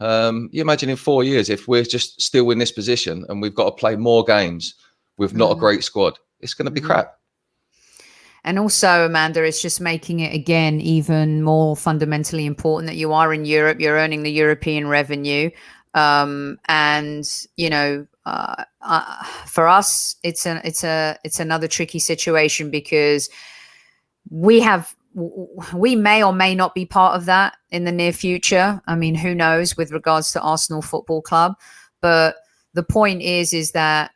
You imagine in 4 years, if we're just still in this position and we've got to play more games with not a great squad, it's going to be crap. And also, Amanda, it's just making it, again, even more fundamentally important that you are in Europe, you're earning the European revenue. For us, it's another tricky situation, because we may or may not be part of that in the near future. I mean, who knows with regards to Arsenal Football Club. But the point is that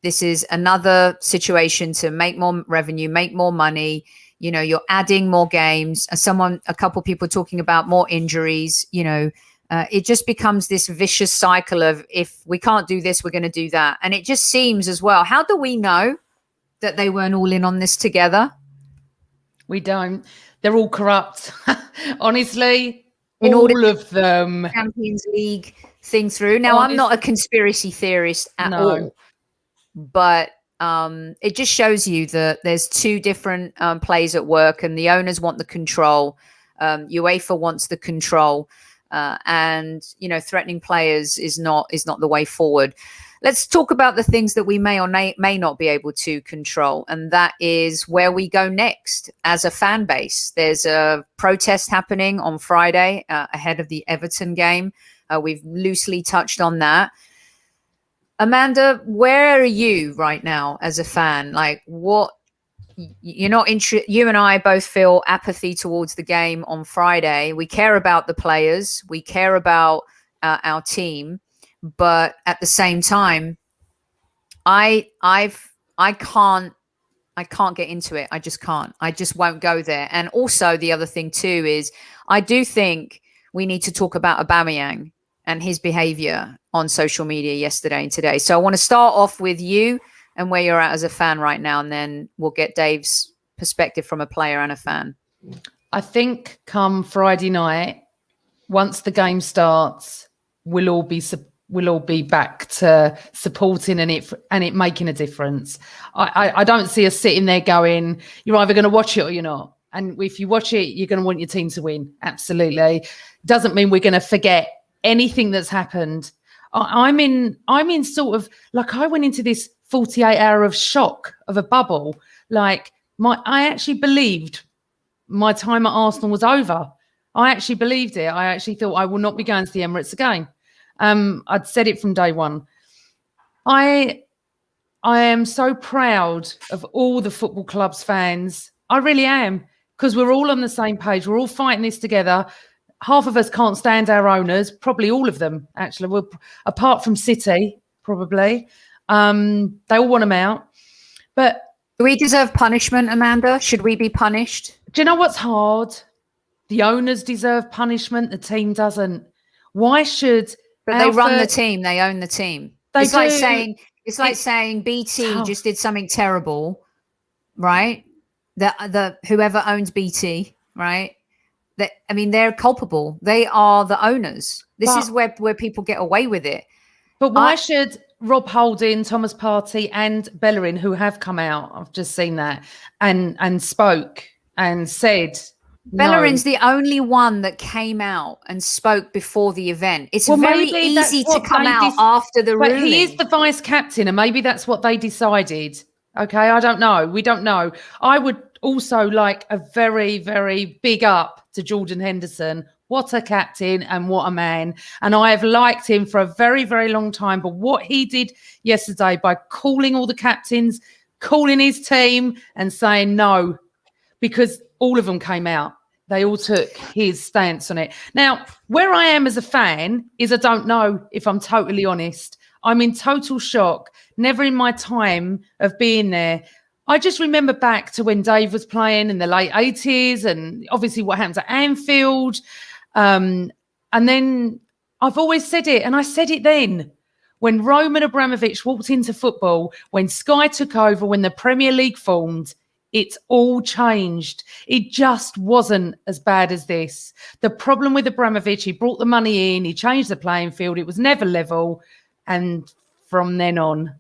this is another situation to make more revenue, make more money. You're adding more games. A couple of people talking about more injuries. It just becomes this vicious cycle of, if we can't do this, we're going to do that. And it just seems as well, how do we know that they weren't all in on this together? We don't. They're all corrupt. Honestly, in all order of them. Champions League thing through. Now, I'm not a conspiracy theorist at all, but it just shows you that there's 2 different plays at work, and the owners want the control. UEFA wants the control. And threatening players is not the way forward. Let's talk about the things that we may or may not be able to control, and that is where we go next as a fan base. There's a protest happening on Friday ahead of the Everton game. We've loosely touched on that. Amanda, where are you right now as a fan? Like, what? You're not interested. You and I both feel apathy towards the game on Friday. We care about the players. We care about our team, but at the same time, I can't get into it. I just can't. I just won't go there. And also, the other thing too is, I do think we need to talk about Aubameyang and his behavior on social media yesterday and today. So I want to start off with you and where you're at as a fan right now, and then we'll get Dave's perspective from a player and a fan. I think come Friday night, once the game starts, we'll all be we'll all be back to supporting and it making a difference. I don't see us sitting there going, you're either going to watch it or you're not. And if you watch it, you're going to want your team to win. Absolutely. Doesn't mean we're going to forget anything that's happened. I'm in sort of like, I went into this 48 hour of shock of a bubble. Like I actually believed my time at Arsenal was over. I actually believed it. I actually thought I will not be going to the Emirates again. I'd said it from day one. I am so proud of all the football club's fans. I really am, because we're all on the same page. We're all fighting this together. Half of us can't stand our owners, probably all of them, actually. We're, apart from City, probably. They all want them out. But do we deserve punishment, Amanda? Should we be punished? do you know what's hard? The owners deserve punishment. The team doesn't. Why should... But they run the team. They own the team. It's like saying BT just did something terrible, right? The whoever owns BT, right? They're culpable. They are the owners. This is where people get away with it. But why should Rob Holding, Thomas Partey, and Bellerin, who have come out, I've just seen that, and spoke and said... Bellerin's the only one that came out and spoke before the event. It's very easy to come out after the ruling. But he is the vice captain, and maybe that's what they decided. Okay, I don't know. We don't know. I would also like a very, very big up to Jordan Henderson. What a captain and what a man. And I have liked him for a very, very long time. But what he did yesterday by calling all the captains, calling his team and saying no, because all of them came out. They all took his stance on it. Now, where I am as a fan is I don't know, if I'm totally honest. I'm in total shock. Never in my time of being there. I just remember back to when Dave was playing in the late 80s and obviously what happened at Anfield. And then I've always said it, and I said it then. When Roman Abramovich walked into football, when Sky took over, when the Premier League formed, it's all changed. It just wasn't as bad as this. The problem with Abramovich, he brought the money in, he changed the playing field. It was never level. And from then on,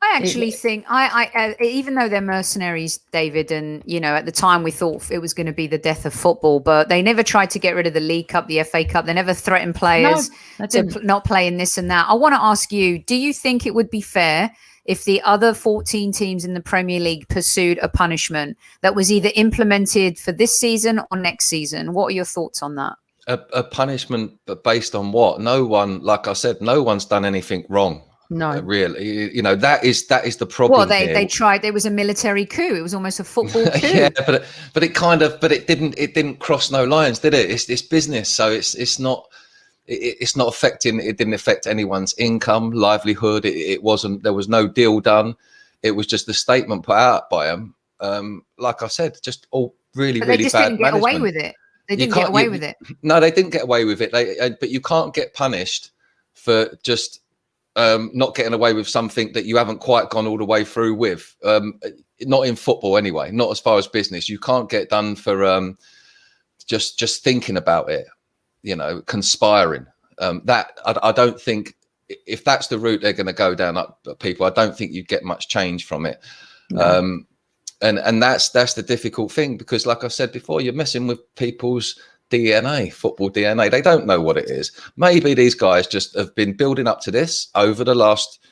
I actually think I even though they're mercenaries, David, and at the time we thought it was going to be the death of football, but they never tried to get rid of the League Cup, the FA Cup. They never threatened players to not play in this and that. I want to ask you, do you think it would be fair if the other 14 teams in the Premier League pursued a punishment that was either implemented for this season or next season? What are your thoughts on that? A punishment, but based on what? No one, like I said, no one's done anything wrong. No, really. That is the problem. Well, they tried. There was a military coup. It was almost a football coup. Yeah, but it didn't cross no lines, did it? It's business, so it's not affecting. It didn't affect anyone's income, livelihood. It wasn't. There was no deal done. It was just a statement put out by them. Like I said, just all really, really bad management. They just didn't get away with it. They didn't get away with it. No, they didn't get away with it. But you can't get punished for just not getting away with something that you haven't quite gone all the way through with. Not in football, anyway. Not as far as business. You can't get done for just thinking about it. Conspiring. That I don't think, if that's the route they're going to go down, people, I don't think you get much change from it. No. And that's the difficult thing, because like I said before, you're messing with people's DNA, football DNA. They don't know what it is. Maybe these guys just have been building up to this over the last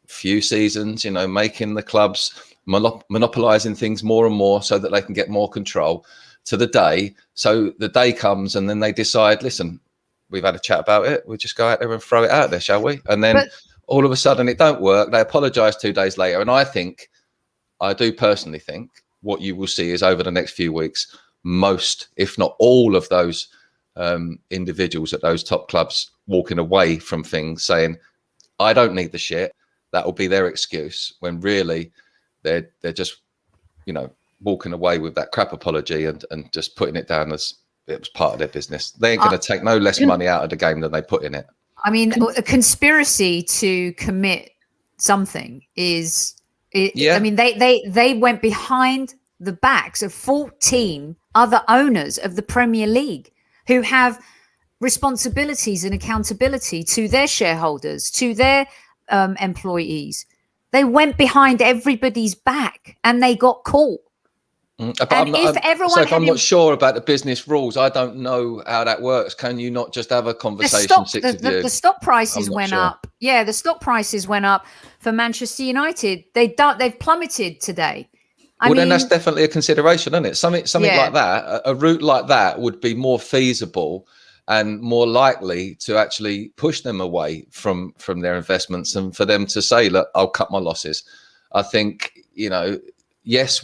few seasons, making the clubs monopolizing things more and more so that they can get more control to the day. So the day comes and then they decide, listen, we've had a chat about it. We'll just go out there and throw it out there, shall we? And then all of a sudden it don't work. They apologize 2 days later. And I do personally think what you will see is over the next few weeks, most, if not all of those individuals at those top clubs walking away from things saying, I don't need the shit. That will be their excuse, when really they're just, walking away with that crap apology and just putting it down as it was part of their business. They ain't going to take no less money out of the game than they put in it. I mean, a conspiracy to commit something is... I mean, they went behind the backs of 14 other owners of the Premier League who have responsibilities and accountability to their shareholders, to their employees. They went behind everybody's back and they got caught. But And I'm not sure about the business rules. I don't know how that works. Can you not just have a conversation? The stock prices went up. Yeah, the stock prices went up for Manchester United. They've plummeted today. Then that's definitely a consideration, isn't it? Something like that, a route like that would be more feasible and more likely to actually push them away from their investments and for them to say, look, I'll cut my losses. I think, yes,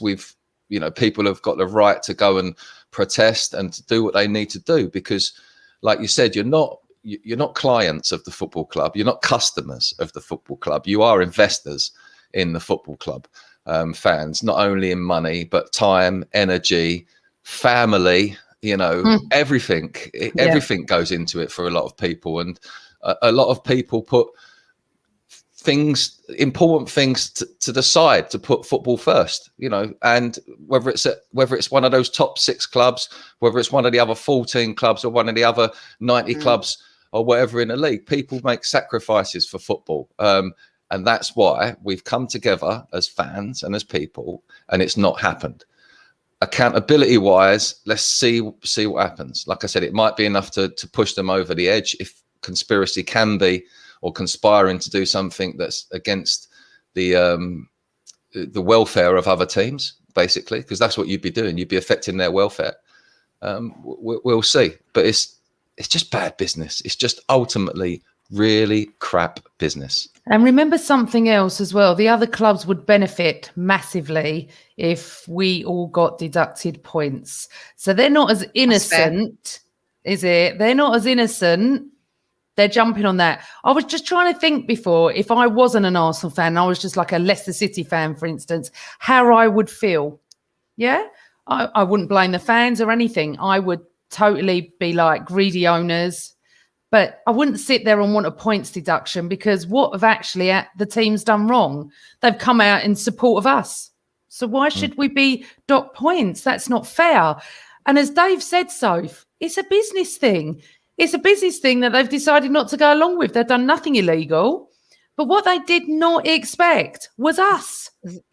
people have got the right to go and protest and to do what they need to do, because like you said, you're not clients of the football club. You're not customers of the football club. You are investors in the football club, fans, not only in money, but time, energy, family, everything goes into it for a lot of people. And a lot of people put important things to the side to put football first, and whether it's one of those top 6 clubs, whether it's one of the other 14 clubs or one of the other 90 clubs or whatever in the league, people make sacrifices for football. And that's why we've come together as fans and as people, and it's not happened. Accountability wise, let's see what happens. Like I said, it might be enough to push them over the edge if conspiracy can be, or conspiring to do something that's against the welfare of other teams, basically, because that's what you'd be doing. You'd be affecting their welfare. We'll see, but it's just bad business. It's just ultimately really crap business. And remember something else as well. The other clubs would benefit massively if we all got deducted points. So they're not as innocent, is it? They're not as innocent. They're jumping on that. I was just trying to think before, if I wasn't an Arsenal fan, I was just like a Leicester City fan, for instance, how I would feel. Yeah, I wouldn't blame the fans or anything. I would totally be like greedy owners. But I wouldn't sit there and want a points deduction, because what have actually the teams done wrong? They've come out in support of us. So why should we be docked points? That's not fair. And as Dave said, Soph, it's a business thing. It's a business thing that they've decided not to go along with. They've done nothing illegal. But what they did not expect was us.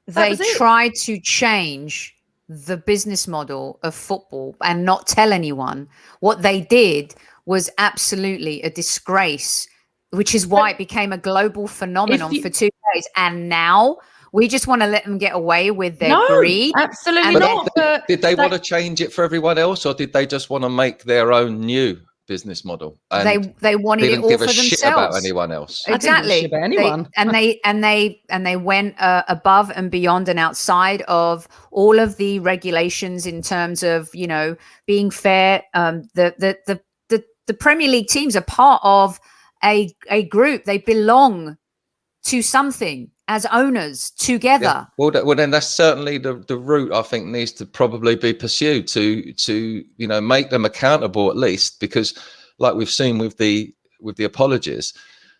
They tried to change the business model of football and not tell anyone. What they did was absolutely a disgrace, which is why it became a global phenomenon for 2 days. And now we just want to let them get away with their greed. Absolutely not. Did they want to change it for everyone else, or did they just want to make their own new business model? And they wanted it all for themselves. Shit about anyone else. Exactly. About anyone. They went above and beyond and outside of all of the regulations in terms of being fair. The Premier League teams are part of a group. They belong to something as owners together. Yeah. Well, then that's certainly the route I think needs to probably be pursued to make them accountable, at least, because like we've seen with the apologies,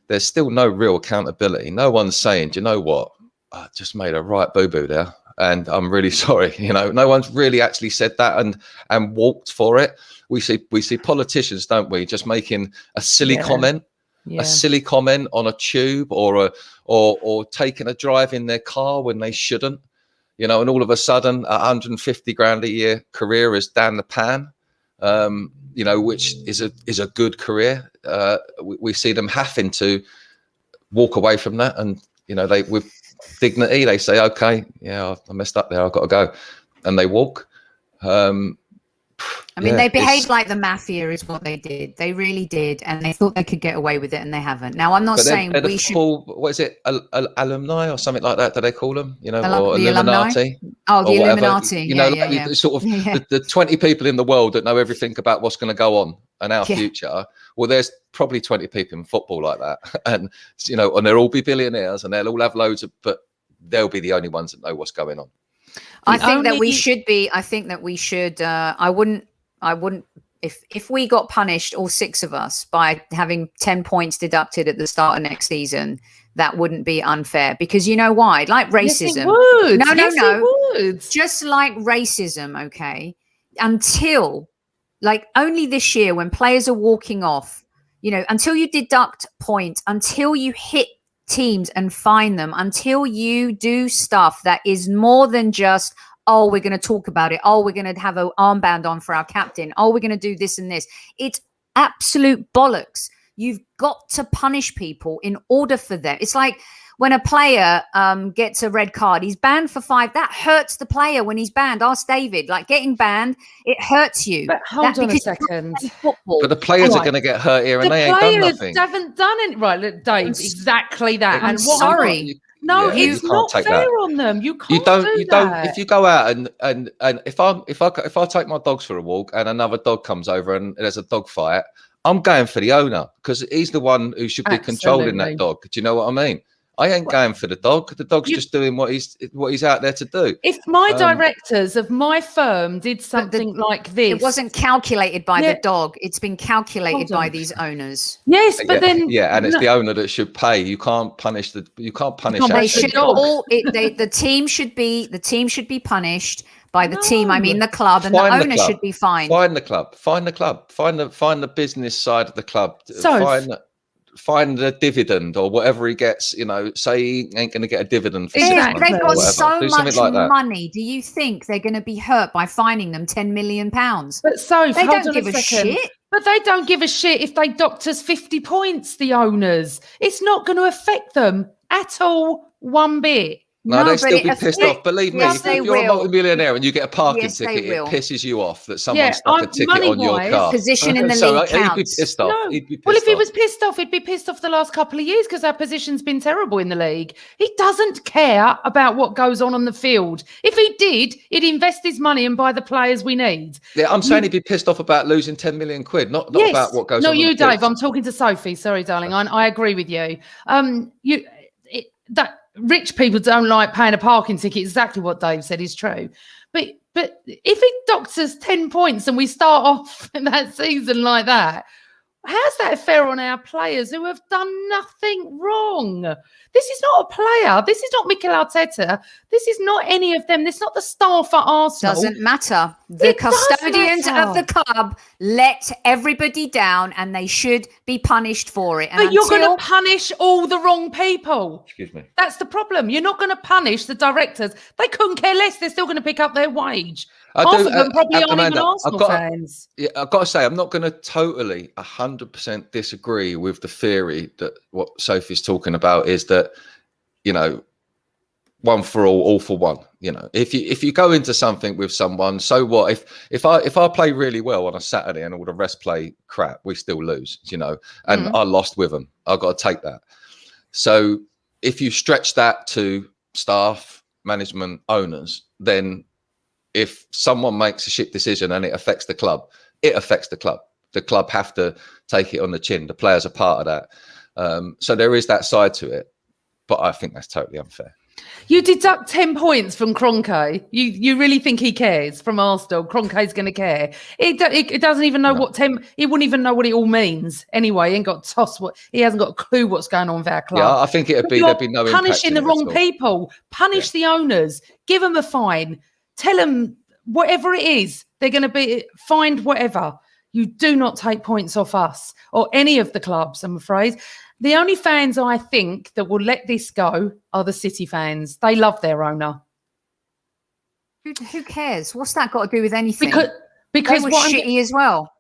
there's still no real accountability. No one's saying, do you know what? I just made a right boo-boo there, and I'm really sorry. No one's really actually said that and walked for it. We see politicians, don't we, just making a silly comment, a silly comment on a tube or taking a drive in their car when they shouldn't, and all of a sudden 150 grand a year career is down the pan, which is a good career. We see them having to walk away from that, and they with dignity they say, okay, I messed up there, I've got to go, and they walk. They behaved like the mafia is what they did. They really did. And they thought they could get away with it, and they haven't. Now, I'm not saying we should... What is it? Alumni or something like that, do they call them? Or the Illuminati? Oh, the Illuminati. Sort of the 20 people in the world that know everything about what's going to go on and our future. Well, there's probably 20 people in football like that. And, and they'll all be billionaires, and they'll all have loads of... But they'll be the only ones that know what's going on. I think that we should be. I think that we should. I wouldn't. If we got punished, all 6 of us, by having 10 points deducted at the start of next season, that wouldn't be unfair. Because you know why? Like racism. Yes, it would. No. It would. Just like racism. Okay. Until like only this year when players are walking off, until you deduct points, until you hit teams and fine them, until you do stuff that is more than just, oh, we're going to talk about it. Oh, we're going to have an armband on for our captain. Oh, we're going to do this and this. It's absolute bollocks. You've got to punish people in order for them. It's like when a player gets a red card, he's banned for 5. That hurts the player when he's banned. Ask David. Like getting banned, it hurts you. But hold on a second. But the players are going to get hurt here, and they ain't done nothing. The players haven't done it right, look, Dave. Exactly that. I'm sorry. No, it's not fair on them. You can't do that. If you go out and if I take my dogs for a walk and another dog comes over and there's a dog fight, I'm going for the owner because he's the one who should be controlling that dog. Do you know what I mean? I ain't going for the dog. The dog's just doing what he's out there to do. If my directors of my firm did something like this, it wasn't calculated by the dog. It's been calculated by these owners. Yes, but then and it's the owner that should pay. You can't punish the. You can't punish. They should all. The team should be punished by the team. I mean the club, and the owner should be fined. Fine the club. Fine the club. Find the business side of the club. Find the dividend or whatever he gets, say he ain't going to get a dividend for 6 months. They've got so much money. Do you think they're going to be hurt by fining them £10 million? But they don't give a shit. But they don't give a shit if they docked us 50 points, the owners. It's not going to affect them at all, one bit. No, they'll still be pissed off. Believe me, if you're a multi-millionaire and you get a parking ticket, it pisses you off that someone stuck a ticket on your car. Position in the league counts. He'd be pissed off. No. Well, if he was pissed off, he'd be pissed off the last couple of years because our position's been terrible in the league. He doesn't care about what goes on the field. If he did, he'd invest his money and buy the players we need. Yeah, I'm saying he'd be pissed off about losing 10 million quid, not about what goes on. No, you, Dave. I'm talking to Sophie. Sorry, darling. I agree with you. Rich people don't like paying a parking ticket. Exactly what Dave said is true. But if it docks us 10 points and we start off in that season like that, how's that fair on our players who have done nothing wrong? This is not a player. This is not Mikel Arteta. This is not any of them. This is not the staff at Arsenal. Doesn't matter. The custodians of the club let everybody down and they should be punished for it. But you're going to punish all the wrong people. Excuse me. That's the problem. You're not going to punish the directors. They couldn't care less. They're still going to pick up their wage. Half of them probably aren't even Arsenal fans. Yeah, I've got to say, I'm not going to totally 100% disagree with the theory that what Sophie's talking about is that, one for all for one. If you go into something with someone, so what? If I play really well on a Saturday and all the rest play crap, we still lose. And I lost with them. I've got to take that. So if you stretch that to staff, management, owners, then if someone makes a shit decision and it affects the club, it affects the club. The club have to take it on the chin. The players are part of that. So there is that side to it. But I think that's totally unfair. You deduct 10 points from Kroenke. You really think he cares from Arsenal? Kroenke's going to care. It doesn't even know what 10. He wouldn't even know what it all means. Anyway, he ain't got toss. He hasn't got a clue what's going on with our club. Yeah, I think there'd be no impact. Punishing the wrong people. Punish the owners. Give them a fine. Tell them whatever it is. They're going to be fined. Whatever. You do not take points off us or any of the clubs. I'm afraid. The only fans I think that will let this go are the City fans. They love their owner. Who cares? What's that got to do with anything? Because they were shitty as well.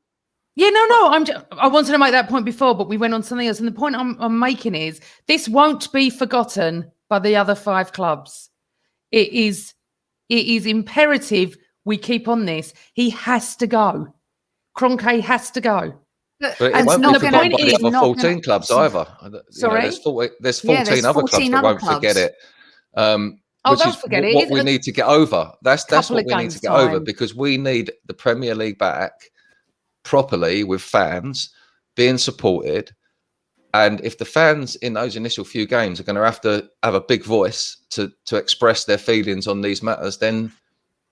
Yeah, no. I wanted to make that point before, but we went on something else. And the point I'm making is this won't be forgotten by the other 5 clubs. It is imperative we keep on this. He has to go. Kroenke has to go. But it won't be forgotten by the other 14 clubs either. Sorry? There's 14 other clubs that won't forget it. Which is what we need to get over. That's what we need to get over, because we need the Premier League back properly with fans being supported. And if the fans in those initial few games are going to have a big voice to express their feelings on these matters, then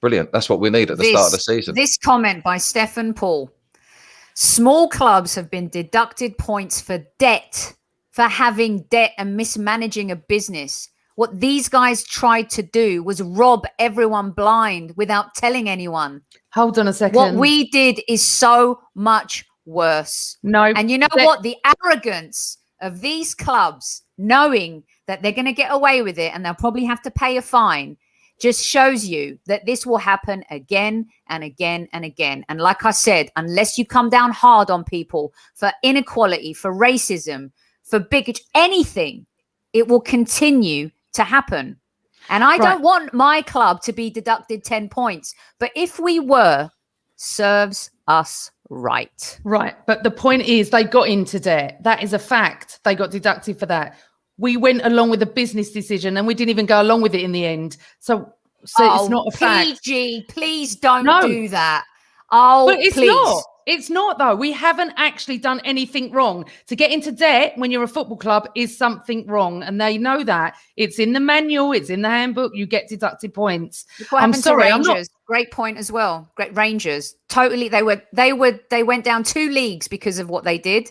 brilliant. That's what we need at the start of the season. This comment by Stephen Paul. Small clubs have been deducted points for debt, for having debt and mismanaging a business. What these guys tried to do was rob everyone blind without telling anyone. Hold on a second. What we did is so much worse. No. And you know what? The arrogance of these clubs, knowing that they're going to get away with it and they'll probably have to pay a fine, just shows you that this will happen again and again and again. And like I said, unless you come down hard on people for inequality, for racism, for bigotry, anything, it will continue to happen. And I don't want my club to be deducted 10 points. But if we were, serves us right. Right. But the point is they got into debt. That is a fact. They got deducted for that. We went along with a business decision and we didn't even go along with it in the end. So it's not a fact. PG, please don't No. do that. Oh, But it's please. not. It's not, though. We haven't actually done anything wrong. To get into debt when you're a football club is something wrong. And they know that. It's in the manual. It's in the handbook. You get deducted points. I'm sorry. Rangers. Great point as well. Great Rangers. Totally. They went down 2 leagues because of what they did.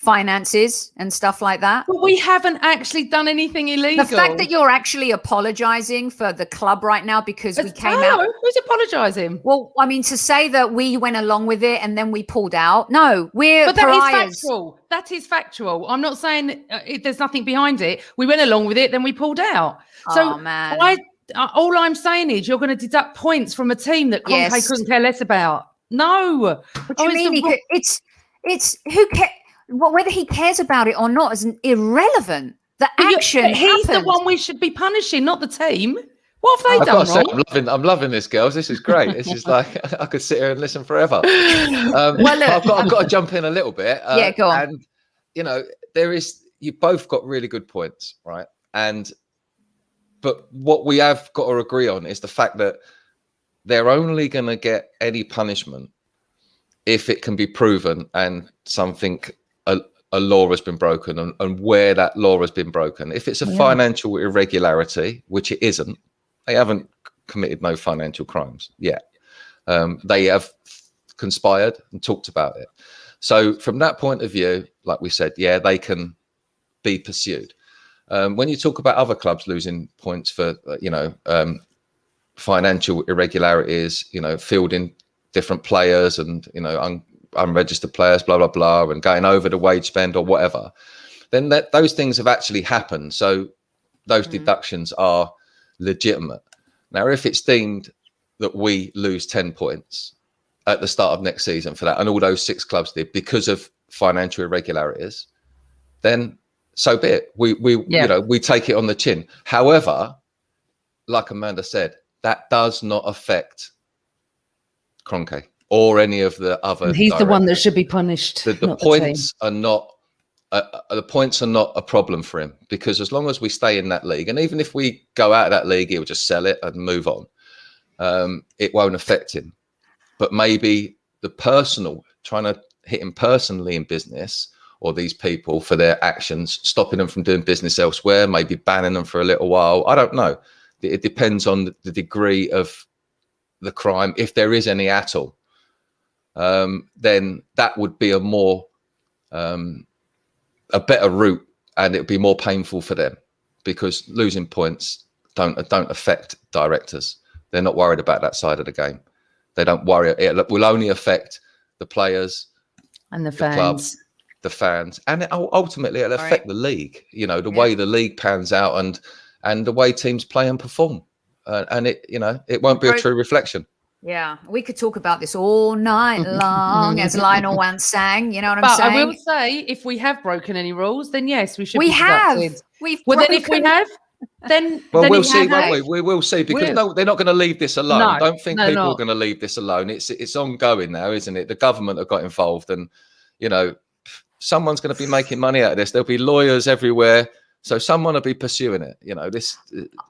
Finances and stuff like that. But we haven't actually done anything illegal. The fact that you're actually apologizing for the club right now because we came out. Who's apologising? Well, I mean, to say that we went along with it and then we pulled out. No, we're But pariahs. that is factual. That is factual. I'm not saying there's nothing behind it. We went along with it, then we pulled out. So man. all I'm saying is you're going to deduct points from a team that Conte couldn't care less about. No. What do you mean? It's who cares? Whether he cares about it or not is irrelevant. The action he's happened. the one we should be punishing, not the team. What have they done wrong? I'm loving this, girls. This is great. This is like I could sit here and listen forever. Well, look, I've got to jump in a little bit. Yeah, go on. And you both got really good points, right? But what we have got to agree on is the fact that they're only going to get any punishment if it can be proven and something. A law has been broken and where that law has been broken. If it's a financial irregularity, which it isn't, they haven't committed no financial crimes yet. They have conspired and talked about it. So from that point of view, like we said, they can be pursued. When you talk about other clubs losing points for, financial irregularities, fielding different players and, unregistered players, blah, blah, blah, and going over the wage spend or whatever, then those things have actually happened. So those deductions are legitimate. Now, if it's deemed that we lose 10 points at the start of next season for that, and all those 6 clubs did because of financial irregularities, then so be it. We take it on the chin. However, like Amanda said, that does not affect Kroenke or any of the other. And he's the one that should be punished. The points are not. The points are not a problem for him because as long as we stay in that league, and even if we go out of that league, he'll just sell it and move on. It won't affect him. But maybe the personal, trying to hit him personally in business, or these people for their actions, stopping them from doing business elsewhere, maybe banning them for a little while. I don't know. It depends on the degree of the crime, if there is any at all. Then that would be a better route, and it would be more painful for them because losing points don't affect directors. They're not worried about that side of the game. They don't worry. It will only affect the players and the fans, club, the fans, and ultimately it'll affect the league. The way the league pans out and the way teams play and perform, and it won't be a true reflection. Yeah, we could talk about this all night long, as Lionel once sang. You know what I'm saying? I will say, if we have broken any rules, then yes, we should. We be have. Then if we have, then we'll see, won't we? We will see because they're not going to leave this alone. No, Don't think people are going to leave this alone. It's ongoing now, isn't it? The government have got involved, and someone's going to be making money out of this. There'll be lawyers everywhere. So someone will be pursuing it.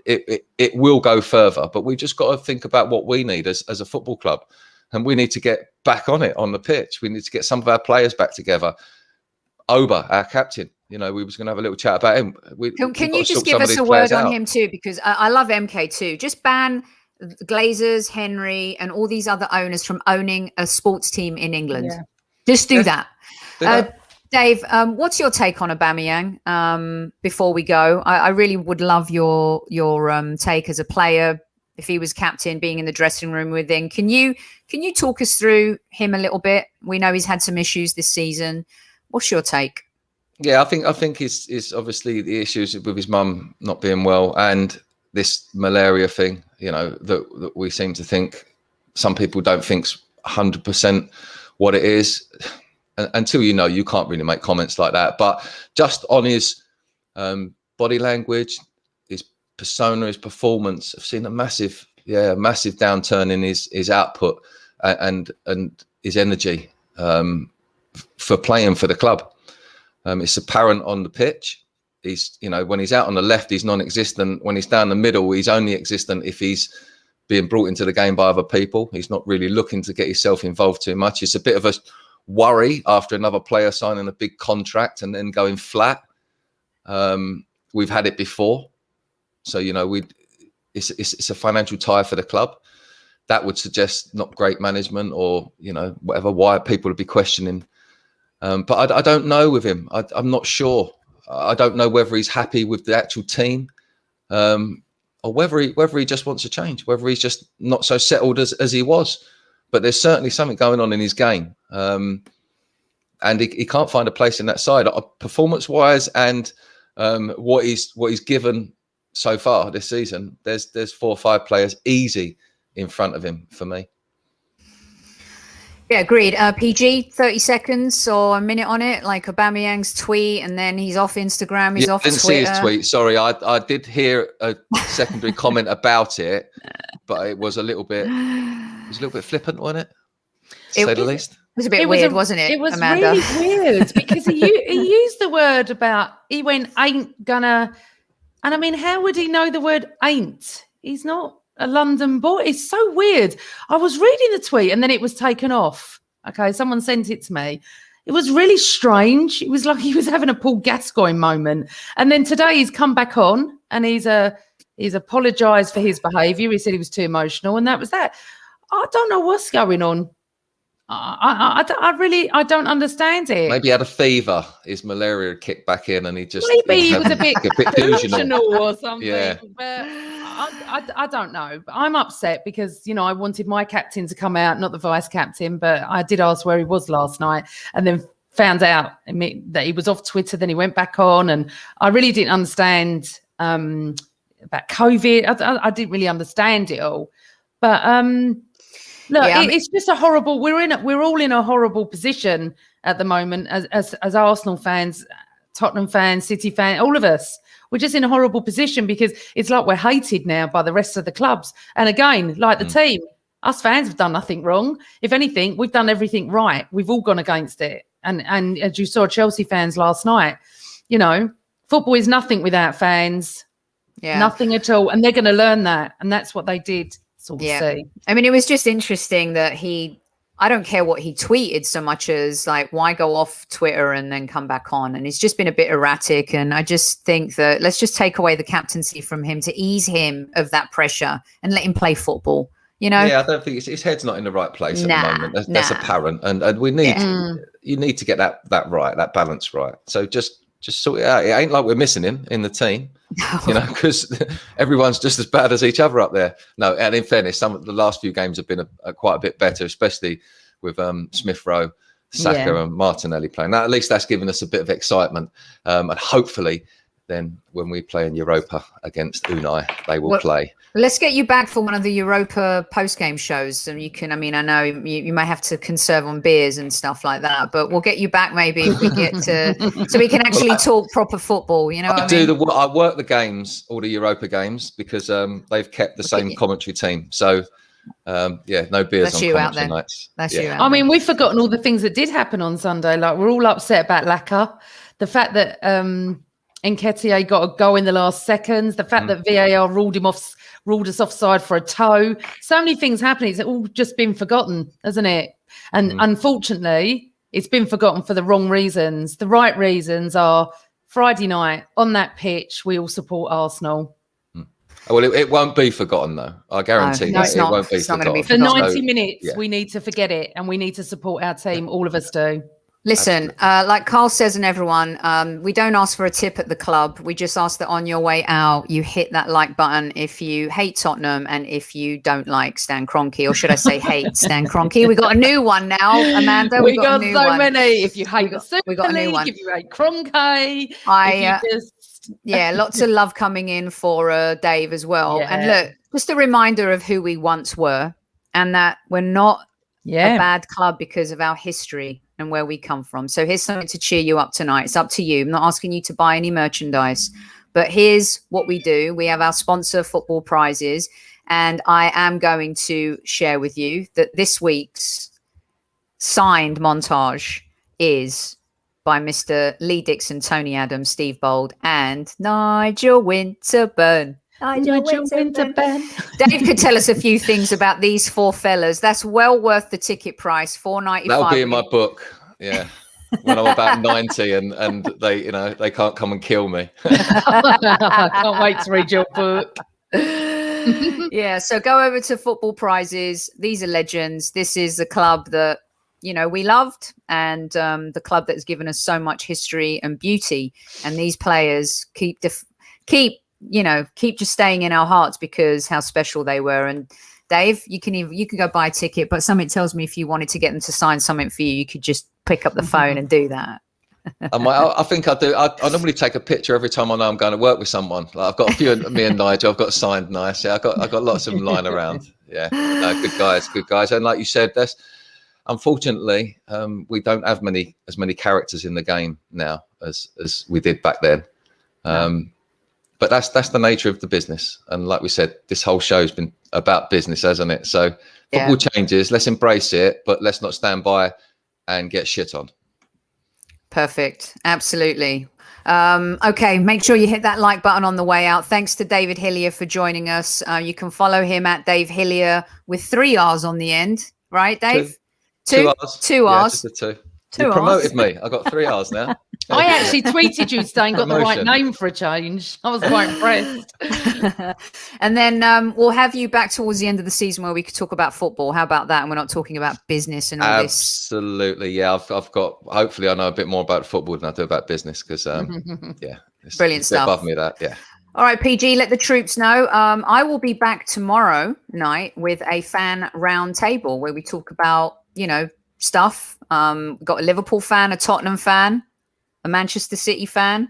It will go further, but we've just got to think about what we need as a football club, and we need to get back on it on the pitch. We need to get some of our players back together. Oba, our captain, we was going to have a little chat about him. Can you just give us a word on him too? Because I love MK too. Just ban Glazers, Henry, and all these other owners from owning a sports team in England. Yeah. Just do that. Dave, what's your take on Aubameyang? Before we go, I really would love your take as a player, if he was captain, being in the dressing room with him. Can you talk us through him a little bit? We know he's had some issues this season. What's your take? Yeah, I think it's obviously the issues with his mum not being well and this malaria thing, that we seem to think some people don't think's 100% what it is. Until you can't really make comments like that. But just on his body language, his persona, his performance, I've seen a massive downturn in his output and his energy for playing for the club. It's apparent on the pitch. He's, when he's out on the left, he's non-existent. When he's down the middle, he's only existent if he's being brought into the game by other people. He's not really looking to get himself involved too much. It's a bit of a worry after another player signing a big contract and then going flat. We've had it before. So, it's a financial tie for the club. That would suggest not great management or, whatever, why people would be questioning. But I don't know with him. I'm not sure. I don't know whether he's happy with the actual team or whether he just wants to change, whether he's just not so settled as he was. But there's certainly something going on in his game. And he can't find a place in that side, performance-wise, and what he's given so far this season. There's 4 or 5 players easy in front of him for me. Yeah, agreed. PG, 30 seconds or a minute on it, like Aubameyang's tweet, and then he's off Instagram, he's off Twitter. I didn't see his tweet. Sorry, I did hear a secondary comment about it, but it was a little bit flippant, wasn't it? To say the least. It was a bit weird, wasn't it, It was Amanda? really weird because he used the word he went, ain't gonna, and I mean, how would he know the word ain't? He's not a London boy. It's so weird. I was reading the tweet and then it was taken off. Okay, someone sent it to me. It was really strange. It was like he was having a Paul Gascoigne moment. And then today he's come back on and he's apologised for his behaviour. He said he was too emotional, and that was that. I don't know what's going on. I don't understand it. Maybe he had a fever. His malaria kicked back in, and he just maybe he was a bit delusional or something. Yeah. But I don't know. But I'm upset because I wanted my captain to come out, not the vice captain. But I did ask where he was last night, and then found out that he was off Twitter. Then he went back on, and I really didn't understand about COVID. I didn't really understand it all, but look, it's just a horrible. We're all in a horrible position at the moment as Arsenal fans, Tottenham fans, City fans, all of us. We're just in a horrible position because it's like we're hated now by the rest of the clubs. And again, like the team, us fans have done nothing wrong. If anything, we've done everything right. We've all gone against it. And as you saw Chelsea fans last night, football is nothing without fans. Yeah. Nothing at all. And they're going to learn that. And that's what they did. See. I mean, it was just interesting that I don't care what he tweeted so much as like, why go off Twitter and then come back on? And it's just been a bit erratic. And I just think that let's just take away the captaincy from him to ease him of that pressure and let him play football. Yeah, I don't think his head's not in the right place at the moment. That's apparent. And we need, you need to get that right, that balance right. So just sort it out. It ain't like we're missing him in the team. Because everyone's just as bad as each other up there. No, and in fairness, some of the last few games have been quite a bit better, especially with Smith Rowe, Saka, and Martinelli playing. Now, at least that's given us a bit of excitement, and hopefully, then when we play in Europa against Unai, they will play. Let's get you back for one of the Europa post-game shows, and you can. I mean, I know you may have to conserve on beers and stuff like that, but we'll get you back maybe if we get to, so we can actually talk proper football. I work the games, all the Europa games, because they've kept the same commentary team. So no beers That's on you out commentary there. Nights. That's you. I mean, we've forgotten all the things that did happen on Sunday. Like we're all upset about Laka, the fact that Nketiah got a goal in the last seconds, the fact that VAR ruled us offside for a toe. So many things happening. It's all just been forgotten, hasn't it? And unfortunately, it's been forgotten for the wrong reasons. The right reasons are Friday night on that pitch, we all support Arsenal. Well, it won't be forgotten, though. I guarantee no, it won't be forgotten. For 90 minutes, we need to forget it and we need to support our team. All of us do. Listen, like Carl says, and everyone, we don't ask for a tip at the club. We just ask that on your way out, you hit that like button if you hate Tottenham and if you don't like Stan Kroenke, or should I say hate Stan Kroenke? We got a new one now, Amanda. We got a new so one. many. If you hate the we Super got a new League, one. if you hate Kroenke, Yeah, lots of love coming in for Dave as well. Yeah. And look, just a reminder of who we once were, and that we're not a bad club because of our history and where we come from. So here's something to cheer you up tonight. It's up to you. I'm not asking you to buy any merchandise, but here's what we do. We have our sponsor Football Prizes, and I am going to share with you that this week's signed montage is by Mr. Lee Dixon, Tony Adams, Steve Bold, and Nigel Winterburn. Nigel Winterburn. Dave could tell us a few things about these four fellas. That's well worth the ticket price, $4.95. That'll be in my book. Yeah. When I'm about 90 and they, they can't come and kill me. I can't wait to read your book. Yeah. So go over to Football Prizes. These are legends. This is the club that, we loved, and the club that has given us so much history and beauty. And these players keep just staying in our hearts because how special they were. And Dave, you can go buy a ticket, but something tells me if you wanted to get them to sign something for you, you could just pick up the phone and do that. I think I do. I normally take a picture every time I know I'm going to work with someone. Like I've got a few, me and Nigel, I've got signed nice. Yeah, I've got lots of them lying around. Yeah, no, good guys. And like you said, unfortunately, we don't have as many characters in the game now as we did back then. But that's the nature of the business. And like we said, this whole show's been about business, hasn't it? So football changes. Let's embrace it, but let's not stand by and get shit on. Perfect. Absolutely. Okay, make sure you hit that like button on the way out. Thanks to David Hillier for joining us. You can follow him at Dave Hillier with 3 R's on the end, right, Dave? Two R's. 2 R's. Yeah, just the two. You promoted me. I got 3 R's now. I actually tweeted you saying got the right name for a change. I was quite impressed. And then we'll have you back towards the end of the season where we could talk about football. How about that? And we're not talking about business and all this. Absolutely. Yeah, I've got. Hopefully, I know a bit more about football than I do about business because it's brilliant stuff. Above me that. Yeah. All right, PG, let the troops know. I will be back tomorrow night with a fan round table where we talk about stuff. We've got a Liverpool fan, a Tottenham fan, a Manchester City fan.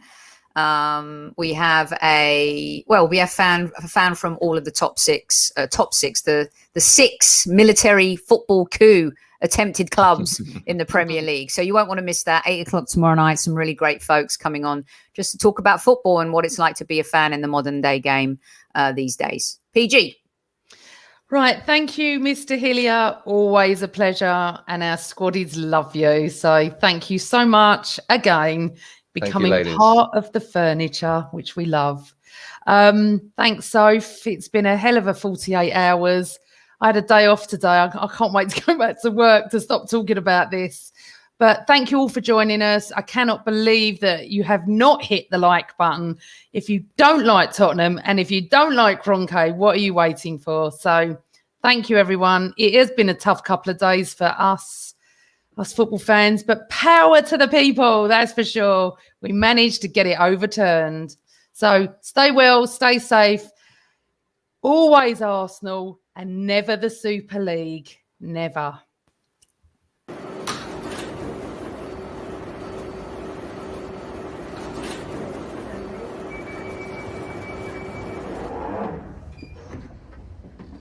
We have a fan from all of the top six, the 6 military football coup attempted clubs in the Premier League. So you won't want to miss that. 8:00 tomorrow night. Some really great folks coming on just to talk about football and what it's like to be a fan in the modern day game these days. PG. Right. Thank you, Mr. Hillier. Always a pleasure. And our squaddies love you. So thank you so much again. Becoming part of the furniture, which we love. Thanks, Soph. It's been a hell of a 48 hours. I had a day off today. I can't wait to go back to work to stop talking about this. But thank you all for joining us. I cannot believe that you have not hit the like button. If you don't like Tottenham and if you don't like Kroenke, what are you waiting for? So thank you, everyone. It has been a tough couple of days for us football fans, but power to the people, that's for sure. We managed to get it overturned. So stay well, stay safe. Always Arsenal and never the Super League. Never.